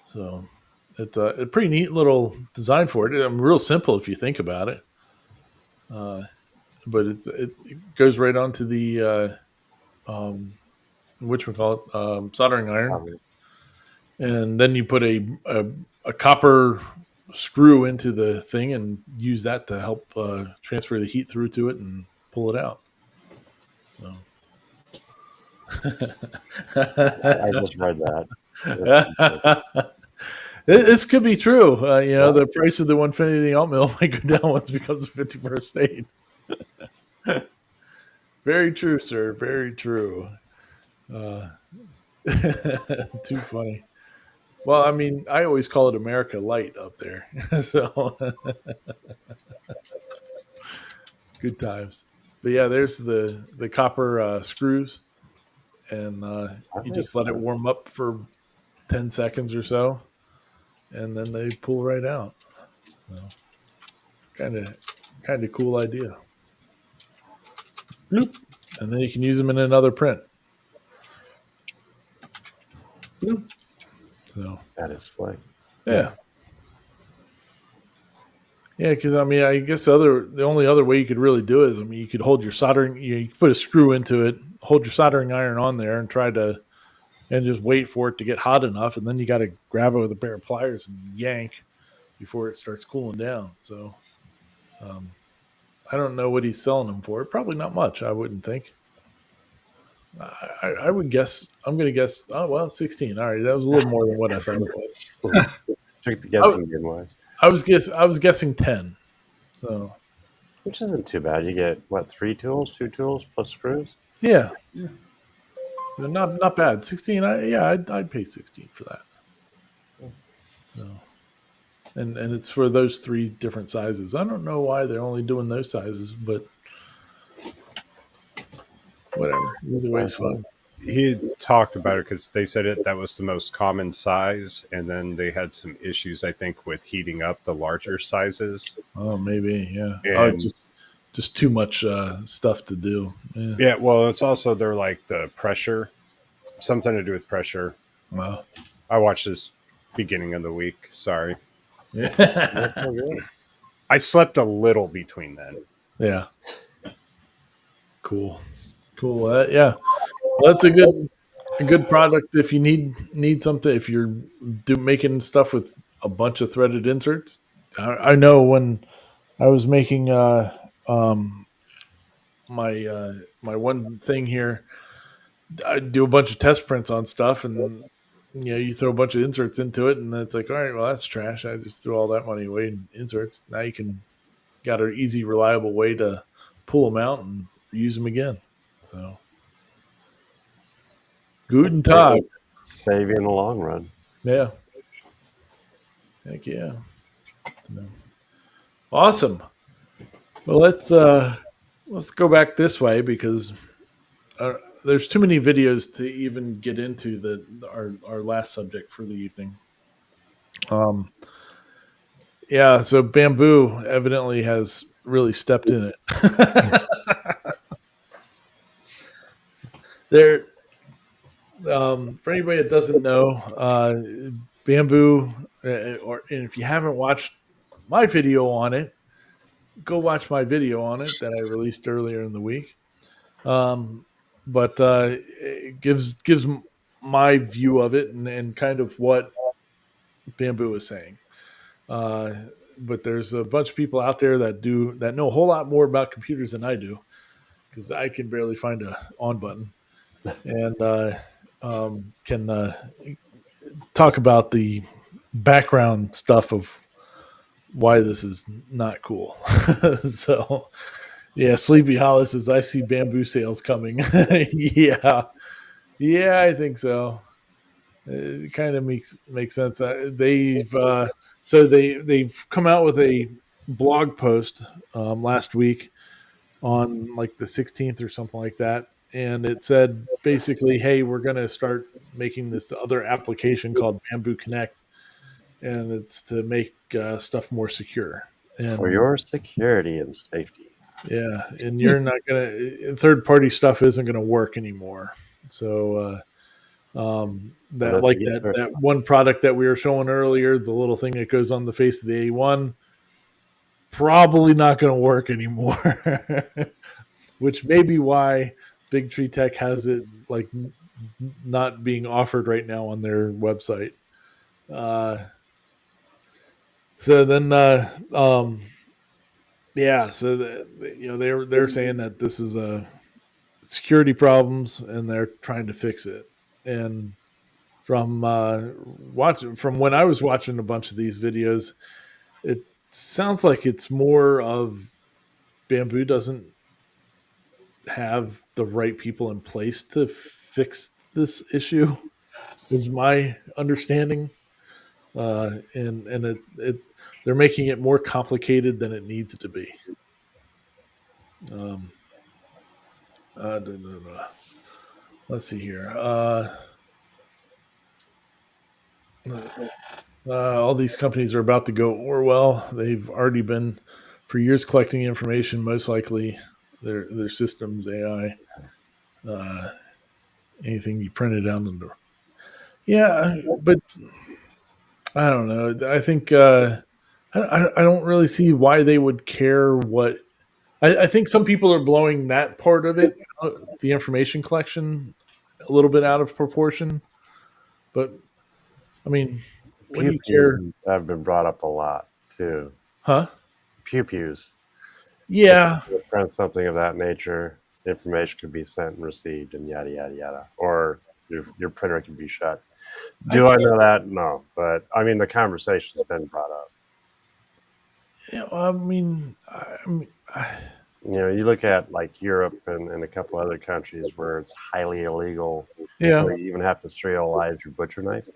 So it's a pretty neat little design for it. Real simple if you think about it. But it goes right onto the soldering iron, and then you put a copper screw into the thing and use that to help transfer the heat through to it and pull it out. So. I just read that. This could be true. The price of the 150 alt mill might go down once it becomes a 51st state. Very true, sir. Very true. Too funny. Well, I mean, I always call it America Light up there. So good times. But yeah, there's the copper screws, and you just let it warm up for 10 seconds or so, and then they pull right out. So, kind of cool idea. Bloop. And then you can use them in another print. Bloop. So that is slick. Yeah. Yeah, because I mean, I guess the only other way you could really do it is, I mean, you could hold your soldering, you could put a screw into it, hold your soldering iron on there, and and just wait for it to get hot enough, and then you got to grab it with a pair of pliers and yank before it starts cooling down. So, I don't know what he's selling them for. Probably not much, I wouldn't think. I would guess. I'm going to guess. Oh well, 16. All right, that was a little more than what I thought it was. Check the guessing game wise. I was guessing 10. So, which isn't too bad. You get what, 2 tools plus screws? Yeah. So not bad. 16. I'd pay 16 for that. So, and it's for those 3 different sizes. I don't know why they're only doing those sizes, but whatever. Either way is fine. He had talked about it because they said that was the most common size, and then they had some issues, I think, with heating up the larger sizes. Oh, maybe, yeah. Just too much stuff to do. Yeah, well, it's also they're like the pressure, something to do with pressure. Well, I watched this beginning of the week. Sorry. Yeah. I slept a little between then. Yeah. Cool. Yeah. Well, that's a good product if you need something. If you're making stuff with a bunch of threaded inserts, I know when I was making my one thing here, I do a bunch of test prints on stuff, and you throw a bunch of inserts into it, and then it's like, all right, well, that's trash. I just threw all that money away in inserts. Now you got an easy, reliable way to pull them out and use them again. So, guten Tag. Save you in the long run. Yeah. Heck yeah. Awesome. Well, let's go back this way because there's too many videos to even get into our last subject for the evening. Yeah, so Bambu evidently has really stepped in it. There, for anybody that doesn't know, Bambu, and if you haven't watched my video on it, go watch my video on it that I released earlier in the week. But it gives my view of it and kind of what Bambu is saying. Uh, but there's a bunch of people out there that know a whole lot more about computers than I do, because I can barely find a on button, and can talk about the background stuff of why this is not cool. So yeah, Sleepy Hollow says I see bamboo sales coming. Yeah, yeah, I think so. It kind of makes sense. They've come out with a blog post last week on like the 16th or something like that, and it said basically, "Hey, we're going to start making this other application called Bamboo Connect, and it's to make stuff more secure." It's for And your security and safety. yeah, and you're not gonna third party stuff isn't going to work anymore. So And that like there's that one product that we were showing earlier, the little thing that goes on the face of the A1, probably not going to work anymore. Which may be why Big Tree Tech has it like not being offered right now on their website. Uh, so then, yeah, so they're saying that this is a security problems and they're trying to fix it. And from when I was watching a bunch of these videos, it sounds like it's more of Bamboo doesn't have the right people in place to fix this issue. Is my understanding, and they're making it more complicated than it needs to be. Um, da, da, da. Let's see here. All these companies are about to go Orwell. They've already been for years collecting information. Most likely, their systems AI. Uh, Anything you printed out on the yeah, but I don't know. I think I don't really see why they would care what. I think some people are blowing that part of it, the information collection, a little bit out of proportion. But I mean, what do pew you pews care? have been brought up a lot too. Huh? Pew pews. If Yeah, you print something of that nature, information could be sent and received, and yada yada yada, or your printer can be shut. I Do I can't. know that? No, but I mean the conversation's been brought up. I mean, I, You look at like Europe and a couple other countries where it's highly illegal yeah, to even have to sterilize your butcher knife,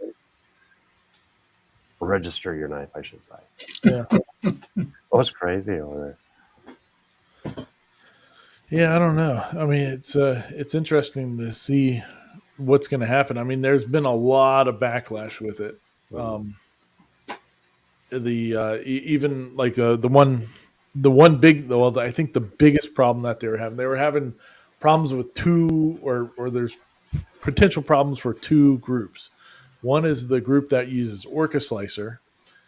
register your knife, I should say. yeah, Oh, it's crazy over yeah. I don't know. I mean, it's interesting to see what's going to happen. I mean, there's been a lot of backlash with it. there. Um, even like the one big well I think the biggest problem that they were having problems with two or there's potential problems for two groups. One is the group that uses Orca Slicer,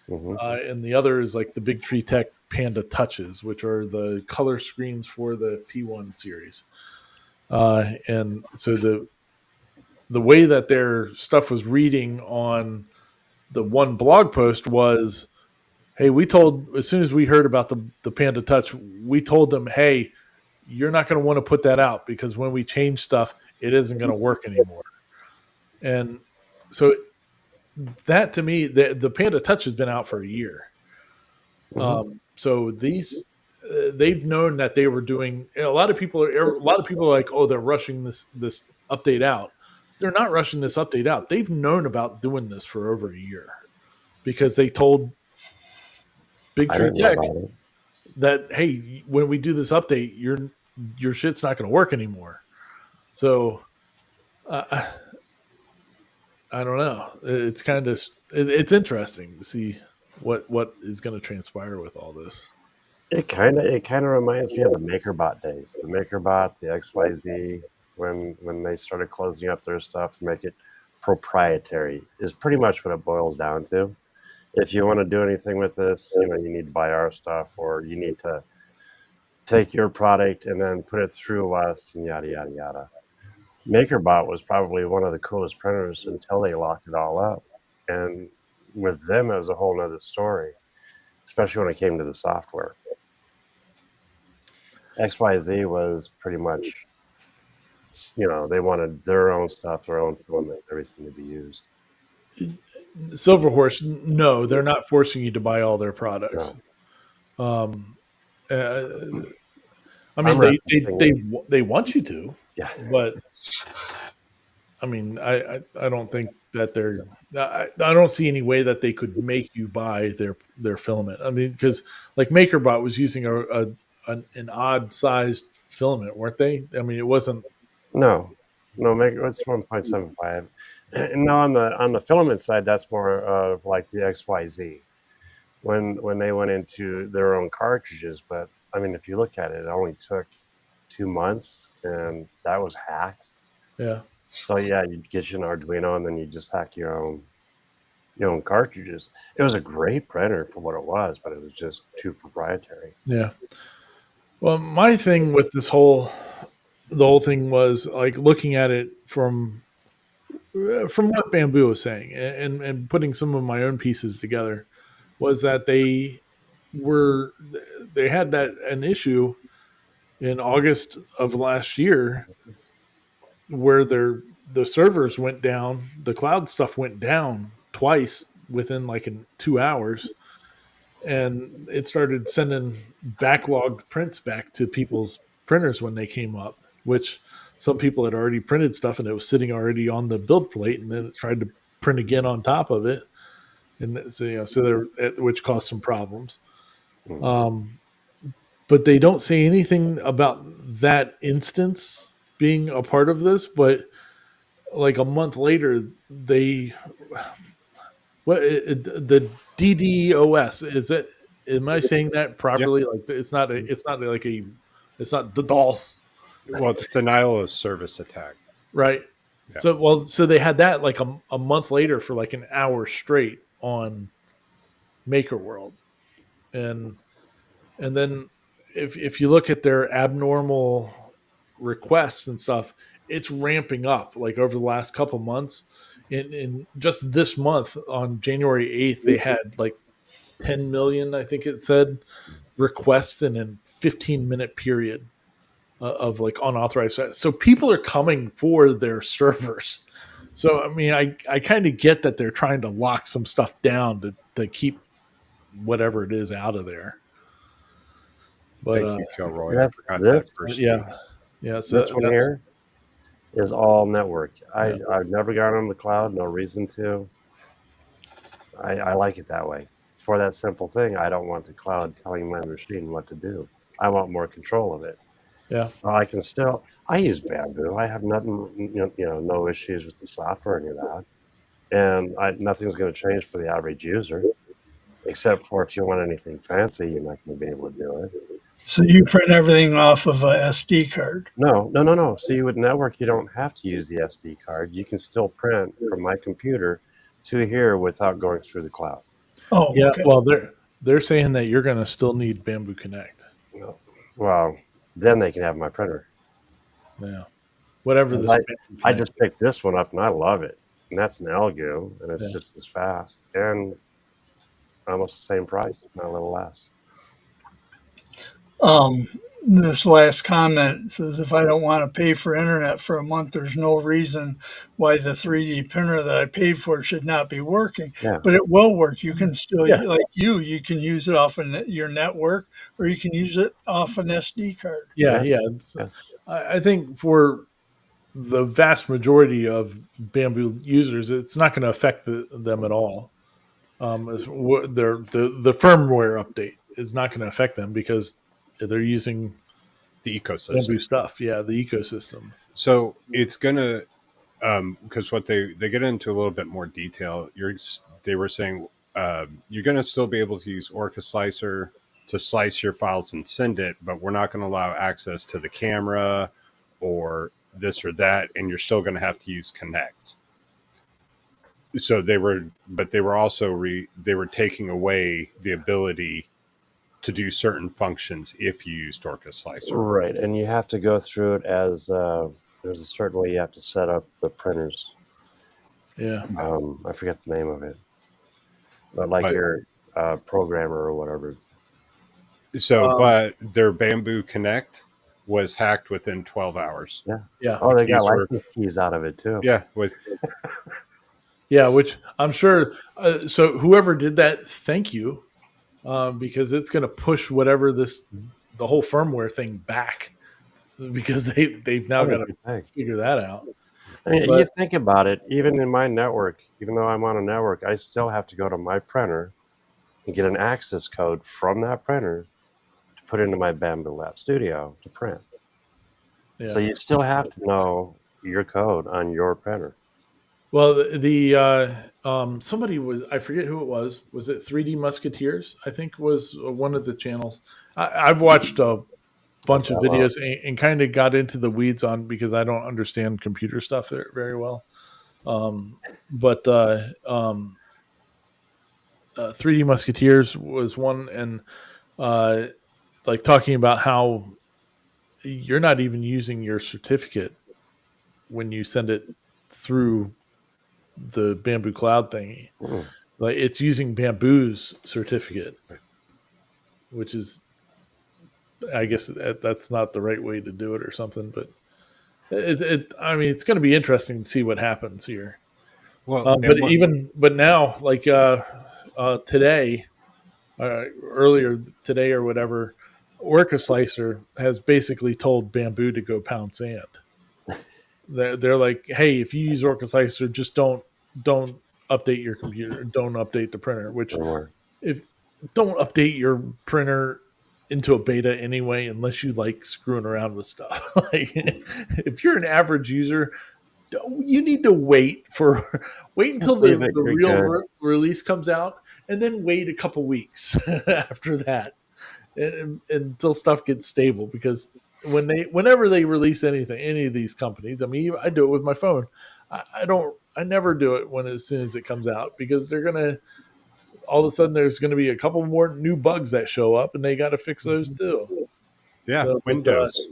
Mm-hmm. and the other is like the Big Tree Tech Panda Touches, which are the color screens for the P1 series. And so the way that their stuff was reading on the one blog post was, hey, we told as soon as we heard about the Panda Touch, we told them, hey, you're not going to want to put that out because when we change stuff, it isn't going to work anymore. And so that to me, the Panda Touch has been out for a year. Mm-hmm. So they've known that they were doing. A lot of people are like, oh, they're rushing this update out. They're not rushing this update out. They've known about doing this for over a year because they told Big I Tree didn't know Tech about it. that, hey, when we do this update, your shit's not going to work anymore. So uh, I don't know. It's kind of it's interesting to see what is going to transpire with all this. It kind of reminds me of the MakerBot days, the MakerBot, the XYZ, when they started closing up their stuff to make it proprietary is pretty much what it boils down to. If you want to do anything with this, you need to buy our stuff, or you need to take your product and then put it through us, and yada yada yada. MakerBot was probably one of the coolest printers until they locked it all up, and with them it was a whole nother story. especially when it came to the software. XYZ was pretty much, they wanted their own stuff, their own filament, everything to be used. Silver Horse, no, they're not forcing you to buy all their products. No. Uh, I I'm mean, they want you to, Yeah. but I mean, I don't think that they're. I don't see any way that they could make you buy their filament. I mean, because like MakerBot was using an odd sized filament, weren't they? I mean, it wasn't. No, it's 1.75. No, on the filament side, that's more of like the XYZ when they went into their own cartridges. But I mean, if you look at it, it only took 2 months, and that was hacked. Yeah. So yeah, you'd get you an Arduino, and then you just hack your own cartridges. It was a great printer for what it was, but it was just too proprietary. Yeah. Well, my thing with the whole thing was like looking at it from what Bambu was saying and putting some of my own pieces together was that were they had an issue in August of last year where the servers went down, the cloud stuff went down twice within like in 2 hours, and it started sending backlogged prints back to people's printers when they came up, which some people had already printed stuff and it was sitting already on the build plate, and then it tried to print again on top of it, and so there, which caused some problems. Um, but they don't say anything about that instance being a part of this. But like a month later, the DDoS is it? Am I saying that Yeah. properly? Like it's not it's not the DOS, Well, it's denial of service attack. right? Yeah. So they had that like a month later for like an hour straight on Maker World, and then if you look at their abnormal requests and stuff, it's ramping up like over the last couple months. In just this month on January 8th, they had like 10 million, I think it said, requests in a 15-minute period of like unauthorized. So people are coming for their servers. So I mean, I kind of get that they're trying to lock some stuff down to keep whatever it is out of there. But Thank you, Kilroy. I That forgot that this first. yeah, piece. yeah. So this one that's here is all network. Yeah. I've never gone on the cloud, no reason to. I like it that way. For that simple thing, I don't want the cloud telling my machine what to do. I want more control of it. yeah, I use Bambu. I have nothing, no issues with the software or any of that. And nothing's going to change for the average user, except for if you want anything fancy, you're not going to be able to do it. So you print everything off of a SD card. No. See, with network, you don't have to use the SD card. You can still print from my computer to here without going through the cloud. Oh, yeah. okay. Well, they're saying that you're going to still need Bamboo Connect. No. Well, then they can have my printer. Yeah, whatever this. I just picked this one up and I love it. And that's an Elgu, and it's just as fast and almost the same price, if not a little less. This last comment says, if I don't want to pay for internet for a month, there's no reason why the 3D printer that I paid for should not be working. Yeah. But it will work. You can still, Yeah. like you can use it off of your network, or you can use it off an SD card. Yeah. I think for the vast majority of Bamboo users, it's not going to affect them at all. The firmware update is not going to affect them because they're using The ecosystem. Bamboo stuff. Yeah, the ecosystem. So it's gonna because what they get into a little bit more detail. They were saying you're gonna still be able to use Orca Slicer to slice your files and send it, but we're not going to allow access to the camera or this or that, and you're still going to have to use Connect. So they were also they were taking away the ability to do certain functions if you used Orca Slicer. Right, and you have to go through it as there's a certain way you have to set up the printers. Yeah. I forget the name of it, but like programmer or whatever. So, Um, but their Bamboo Connect was hacked within 12 hours. Yeah. yeah, Oh, they got keys were- license keys out of it too. Yeah, with yeah, which I'm sure. So whoever did that, thank you, because it's going to push whatever the whole firmware thing back because they've now got Probably a to good thing. figure that out. I mean, But you think about it, even in my network, even though I'm on a network, I still have to go to my printer and get an access code from that printer to put into my Bambu Lab Studio to print. yeah. So you still have to know your code on your printer. Well, somebody was, I forget who it was. Was it 3D Musketeers? I think was one of the channels. I've watched a bunch of Well, videos and kind of got into the weeds on because I don't understand computer stuff very well. But 3D Musketeers was one, and uh, like talking about how you're not even using your certificate when you send it through the Bamboo Cloud thingy. hmm. Like it's using Bamboo's certificate, which is, I guess that's not the right way to do it or something. But I mean, it's going to be interesting to see what happens here. well, and But now, like today, earlier today or whatever, Orca Slicer has basically told Bamboo to go pound sand. They're like, hey, if you use Orca Slicer, just don't update your computer, don't update the printer. Which Firmware. if don't update your printer into a beta anyway, unless you like screwing around with stuff. Like if you're an average user, you need to wait until Just leave the it. You're real good. release comes out, and then wait a couple weeks after that until stuff gets stable. Because whenever they release anything, any of these companies, I mean, I do it with my phone. I never do it as soon as it comes out because they're gonna all of a sudden there's going to be a couple more new bugs that show up, and they got to fix those too. yeah, So, Windows.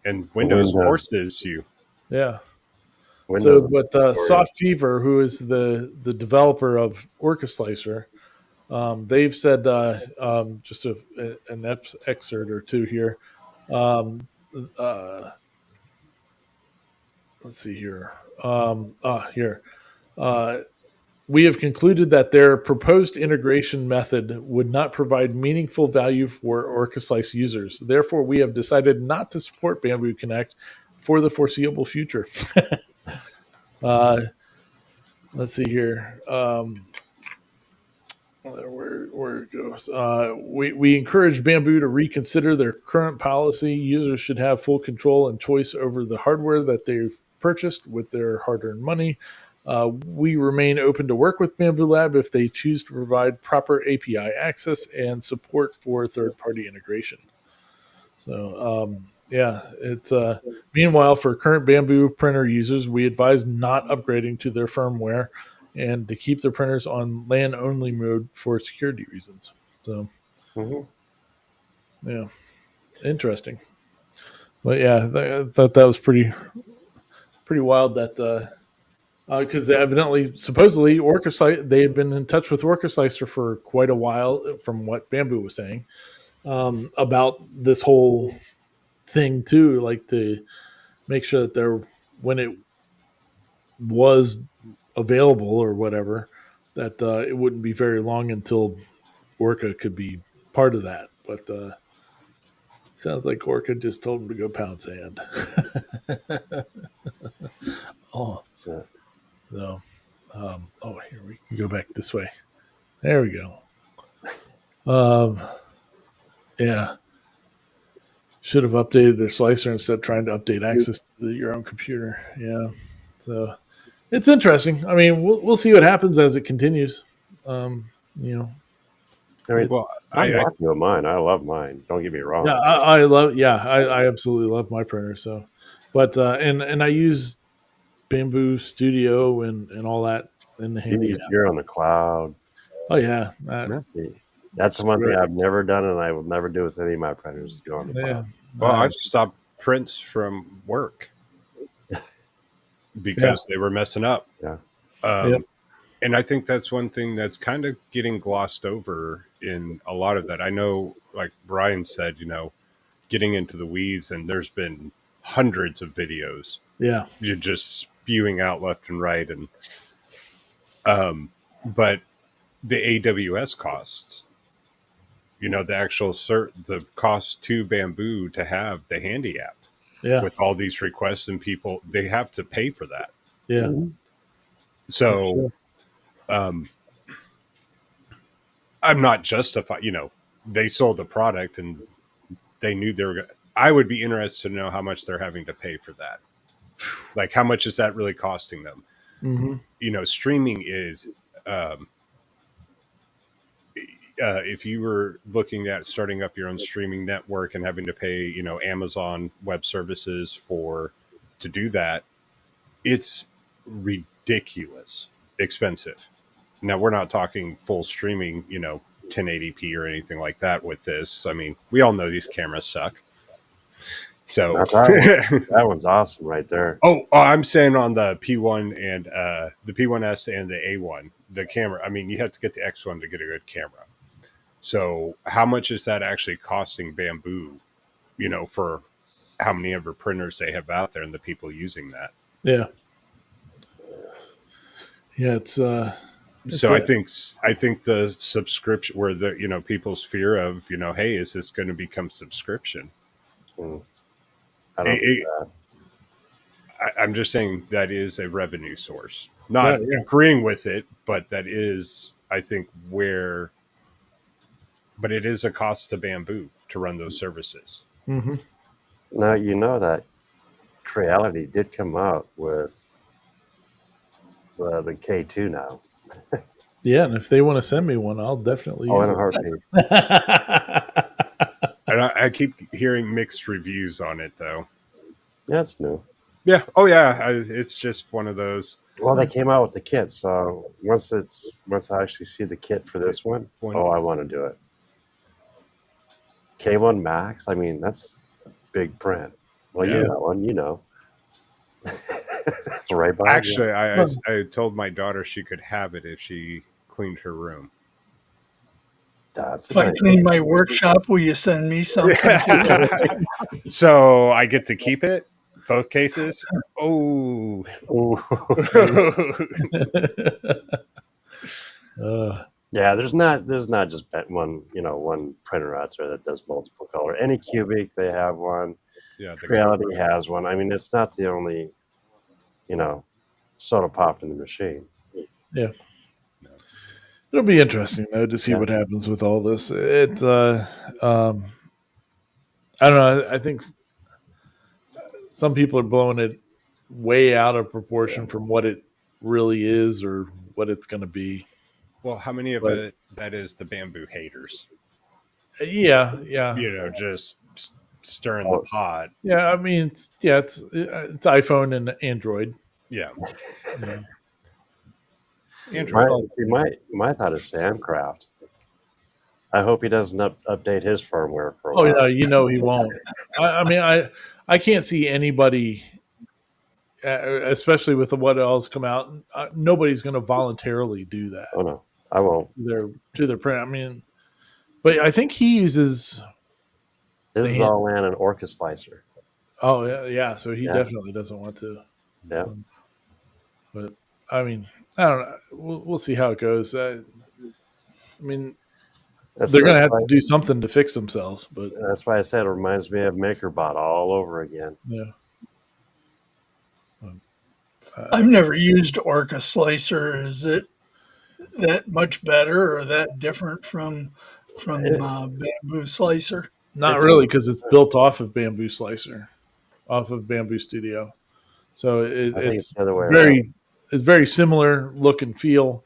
And Windows forces you. yeah. So, Windows. but Soft Fever, who is the developer of Orca Slicer, they've said just an excerpt or two here. Um, let's see here. Here. Uh, we have concluded that their proposed integration method would not provide meaningful value for OrcaSlice users. Therefore, we have decided not to support Bamboo Connect for the foreseeable future. Let's see here. Where it goes. We encourage Bamboo to reconsider their current policy. Users should have full control and choice over the hardware that they've purchased with their hard-earned money. We remain open to work with Bamboo Lab if they choose to provide proper API access and support for third-party integration. So, yeah, it's meanwhile for current Bamboo printer users, we advise not upgrading to their firmware and to keep their printers on LAN only mode for security reasons. So, yeah, interesting. But yeah, I thought that was pretty wild that because evidently, supposedly, they had been in touch with OrcaSlicer for quite a while, from what Bamboo was saying about this whole thing too, like to make sure that when it was available or whatever, that it wouldn't be very long until Orca could be part of that. But sounds like Orca just told him to go pound sand. Oh, Yeah. so here we can go back this way. There we go. Yeah, should have updated their slicer instead of trying to update access to your own computer. Yeah, so it's interesting. I mean, we'll see what happens as it continues. You know, I mean, Well, I'm I happy with mine. I love mine. Don't get me wrong. yeah, I love. Yeah, I absolutely love my printer. So, but and I use Bamboo Studio and all that in the handyman. You're on the cloud. Oh yeah, That's the one thing great. I've never done, and I will never do with any of my printers. Is go on the Yeah, cloud. well, I've stopped prints from work because they were messing up. Yeah. Yep. And I think that's one thing that's kind of getting glossed over in a lot of that. I know, like Brian said, getting into the weeds, and there's been hundreds of videos Yeah. you're just spewing out left and right. And but the AWS costs, the actual the cost to Bambu to have the handy app Yeah. with all these requests, and people, they have to pay for that. Yeah. Mhm. That's So true. um, I'm not justified. They sold the product and they knew they were going. I would be interested to know how much they're having to pay for that. Like, how much is that really costing them? Streaming is, um, if you were looking at starting up your own streaming network and having to pay, Amazon Web Services to do that, it's ridiculous expensive. Now, we're not talking full streaming, 1080p or anything like that with this. I mean, we all know these cameras suck. So Not that one. That one's awesome right there. I'm saying on the P1 and the P1S and the A1, the camera. I mean, you have to get the X1 to get a good camera. So how much is that actually costing Bambu, for how many ever printers they have out there and the people using that? Yeah. Yeah. It's so I think the subscription, where the people's fear of, hey, is this going to become subscription? I don't see that. I'm just saying that is a revenue source. Not agreeing with it, but that is, I think, but it is a cost to Bambu to run those services. Mm-hmm. Now, that Creality did come out with the K2 now. Yeah, and if they want to send me one, I'll definitely use in a it. heartbeat. And I keep hearing mixed reviews on it, though. That's new. Yeah. Oh, yeah. It's just one of those. Well, they came out with the kit, so once I actually see the kit for this one, I want to do it. K1 Max. I mean, that's big print. Well, Yeah. You got one, It's right by. Actually, I told my daughter she could have it if she cleaned her room. That's If I clean my workshop, will you send me something too? So I get to keep it, both cases. Oh. Yeah, there's not just one printer out there that does multiple color. Anycubic, they have one. Yeah, Creality has one. I mean, it's not the only, soda pop in the machine. Yeah. It'll be interesting though to see what happens with all this. It's I don't know. I think some people are blowing it way out of proportion from what it really is or what it's going to be. Well, how many of it that is the Bambu haters? Yeah. Just stirring the pot. Yeah, I mean, it's iPhone and Android. Yeah. My thought is Samcraft. I hope he doesn't update his firmware for a while. Oh, no, he won't. I mean, I can't see anybody, especially with what else come out. Nobody's going to voluntarily do that. Oh no, I won't. To their print. I mean, but I think he uses. This is all in an Orca slicer. Oh yeah. So he definitely doesn't want to. Yeah. But I mean, I don't know. We'll see how it goes. I mean, they're going to have to do something to fix themselves. But that's why I said it reminds me of MakerBot all over again. Yeah. I've never used Orca Slicer. Is it that much better or that different from Bambu Slicer? Not really, because it's built off of Bambu Slicer, off of Bambu Studio. So it's very similar look and feel.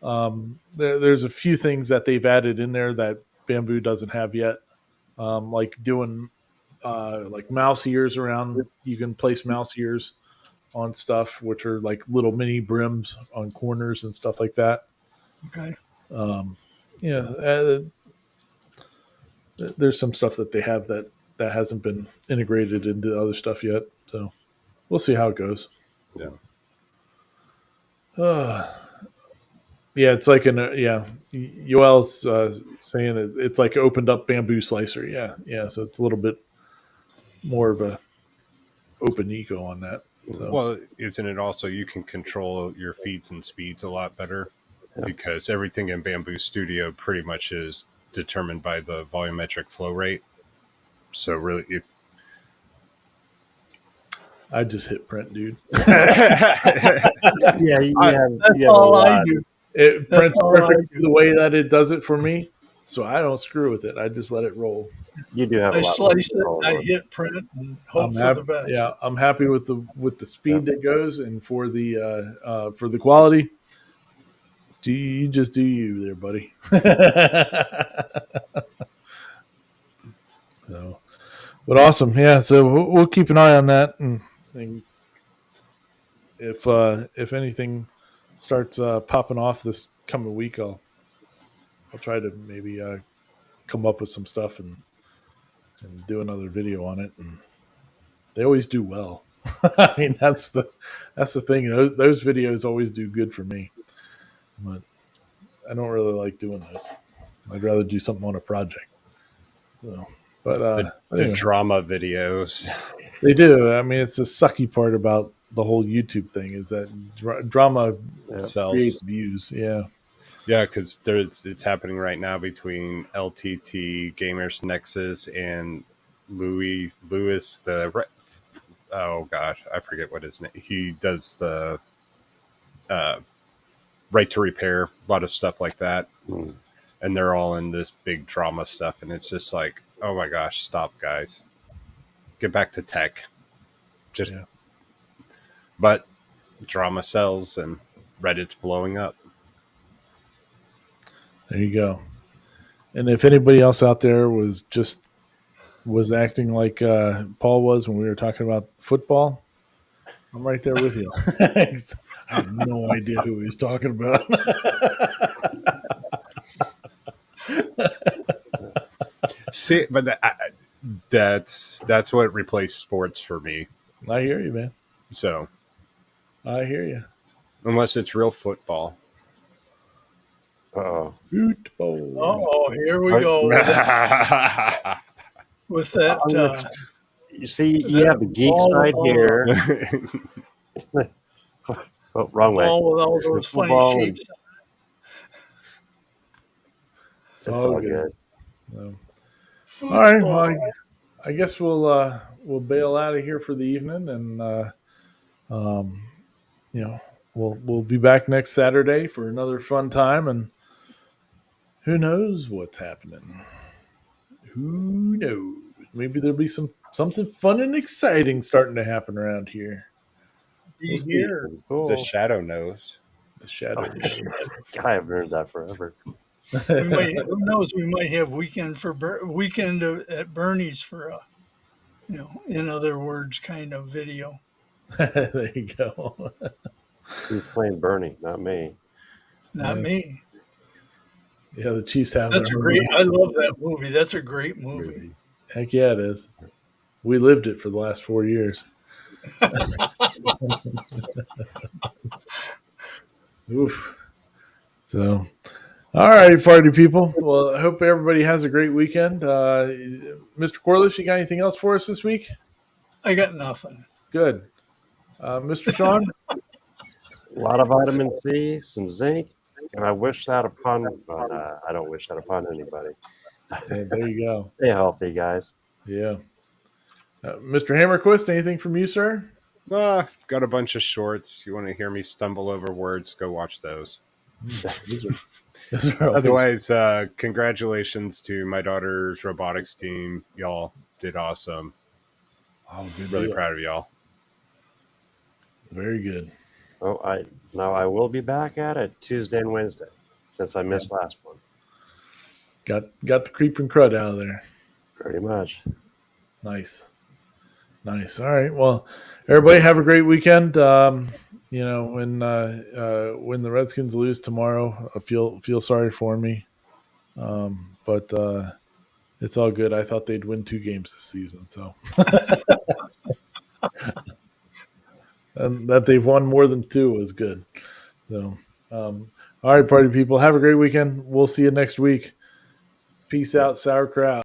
There's a few things that they've added in there that Bambu doesn't have yet, like doing like mouse ears around. You can place mouse ears on stuff, which are like little mini brims on corners and stuff like that. Okay. There's some stuff that they have that hasn't been integrated into other stuff yet. So we'll see how it goes. Yeah. Yeah, it's like Yoel's saying it's like opened up bamboo slicer. Yeah, yeah. So it's a little bit more of a open eco on that. So Well, isn't it also you can control your feeds and speeds a lot better Yeah. because everything in Bamboo Studio pretty much is determined by the volumetric flow rate. So really, if I just hit print, dude. Yeah, That's you have a all I lot. do. It That's prints all I perfect do. the way that it does it for me. So I don't screw with it. I just let it roll. You do have a I lot more slice it, control I over it. hit print, and I'm hope for happy. the best. Yeah, I'm happy with the speed that goes, and for the quality. Do you just do you there, buddy? So, but awesome, yeah. So we'll keep an eye on that, and if anything starts popping off this coming week, I'll try to maybe come up with some stuff and do another video on it. And they always do well. I mean, that's the thing. Those videos always do good for me, but I don't really like doing those. I'd rather do something on a project. So, but the anyway, drama videos, they do. I mean, it's the sucky part about the whole YouTube thing is that drama Yeah. sells. creates views. Yeah, Yeah, because it's happening right now between LTT Gamers Nexus and Lewis oh gosh, I forget what his name. He does the uh, right to repair, a lot of stuff like that, Mm. and they're all in this big drama stuff, and it's just like, oh my gosh, stop, guys, get back to tech. Just, yeah. but drama sells, and Reddit's blowing up. There you go. And if anybody else out there was acting like Paul was when we were talking about football, I'm right there with you. I had no idea who he was talking about. See, but that's what replaced sports for me. I hear you, man. So I hear you. unless it's real football. Uh-oh. Football. Oh, here we I- go with Yeah, that. I'm gonna- you see, you have the geek ball side with all here. Oh, wrong way. all with all those funny Football and- shapes. It's It's all good. So, all right. Well, Foosball. I guess we'll bail out of here for the evening, and um, we'll be back next Saturday for another fun time, and who knows what's happening. Who knows? Maybe there'll be something fun and exciting starting to happen around here. Be We'll see. here. Cool. the shadow knows. The shadow. I haven't heard that forever. We might, who knows? We might have weekend at Bernie's for a, in other words, kind of video. There you go. Who's playing Bernie? Not me. Not Yeah. me. Yeah, the Chiefs have That's a their great. own- I love that movie. That's a great movie. Heck yeah, it is. We lived it for the last 4 years. Oof. So, all right, party people. Well, I hope everybody has a great weekend. Mr. Corliss, you got anything else for us this week? I got nothing. Good. Mr. Sean? A lot of vitamin C, some zinc, and I wish that upon. I don't wish that upon anybody. Yeah, there you go. Stay healthy, guys. Yeah. Mr. Hammerquist, anything from you, sir? Got a bunch of shorts. You want to hear me stumble over words? Go watch those. Those are always- Otherwise, congratulations to my daughter's robotics team. Y'all did awesome. Oh, good Really deal. proud of y'all. Very good. Oh, I will be back at it Tuesday and Wednesday since I missed last one. Got the creeping crud out of there. Pretty much. Nice. All right. Well, everybody have a great weekend. When the Redskins lose tomorrow, I feel sorry for me. But it's all good. I thought they'd win 2 games this season, so and that they've won more than 2 is good. So, All right, party people. Have a great weekend. We'll see you next week. Peace out, sauerkraut.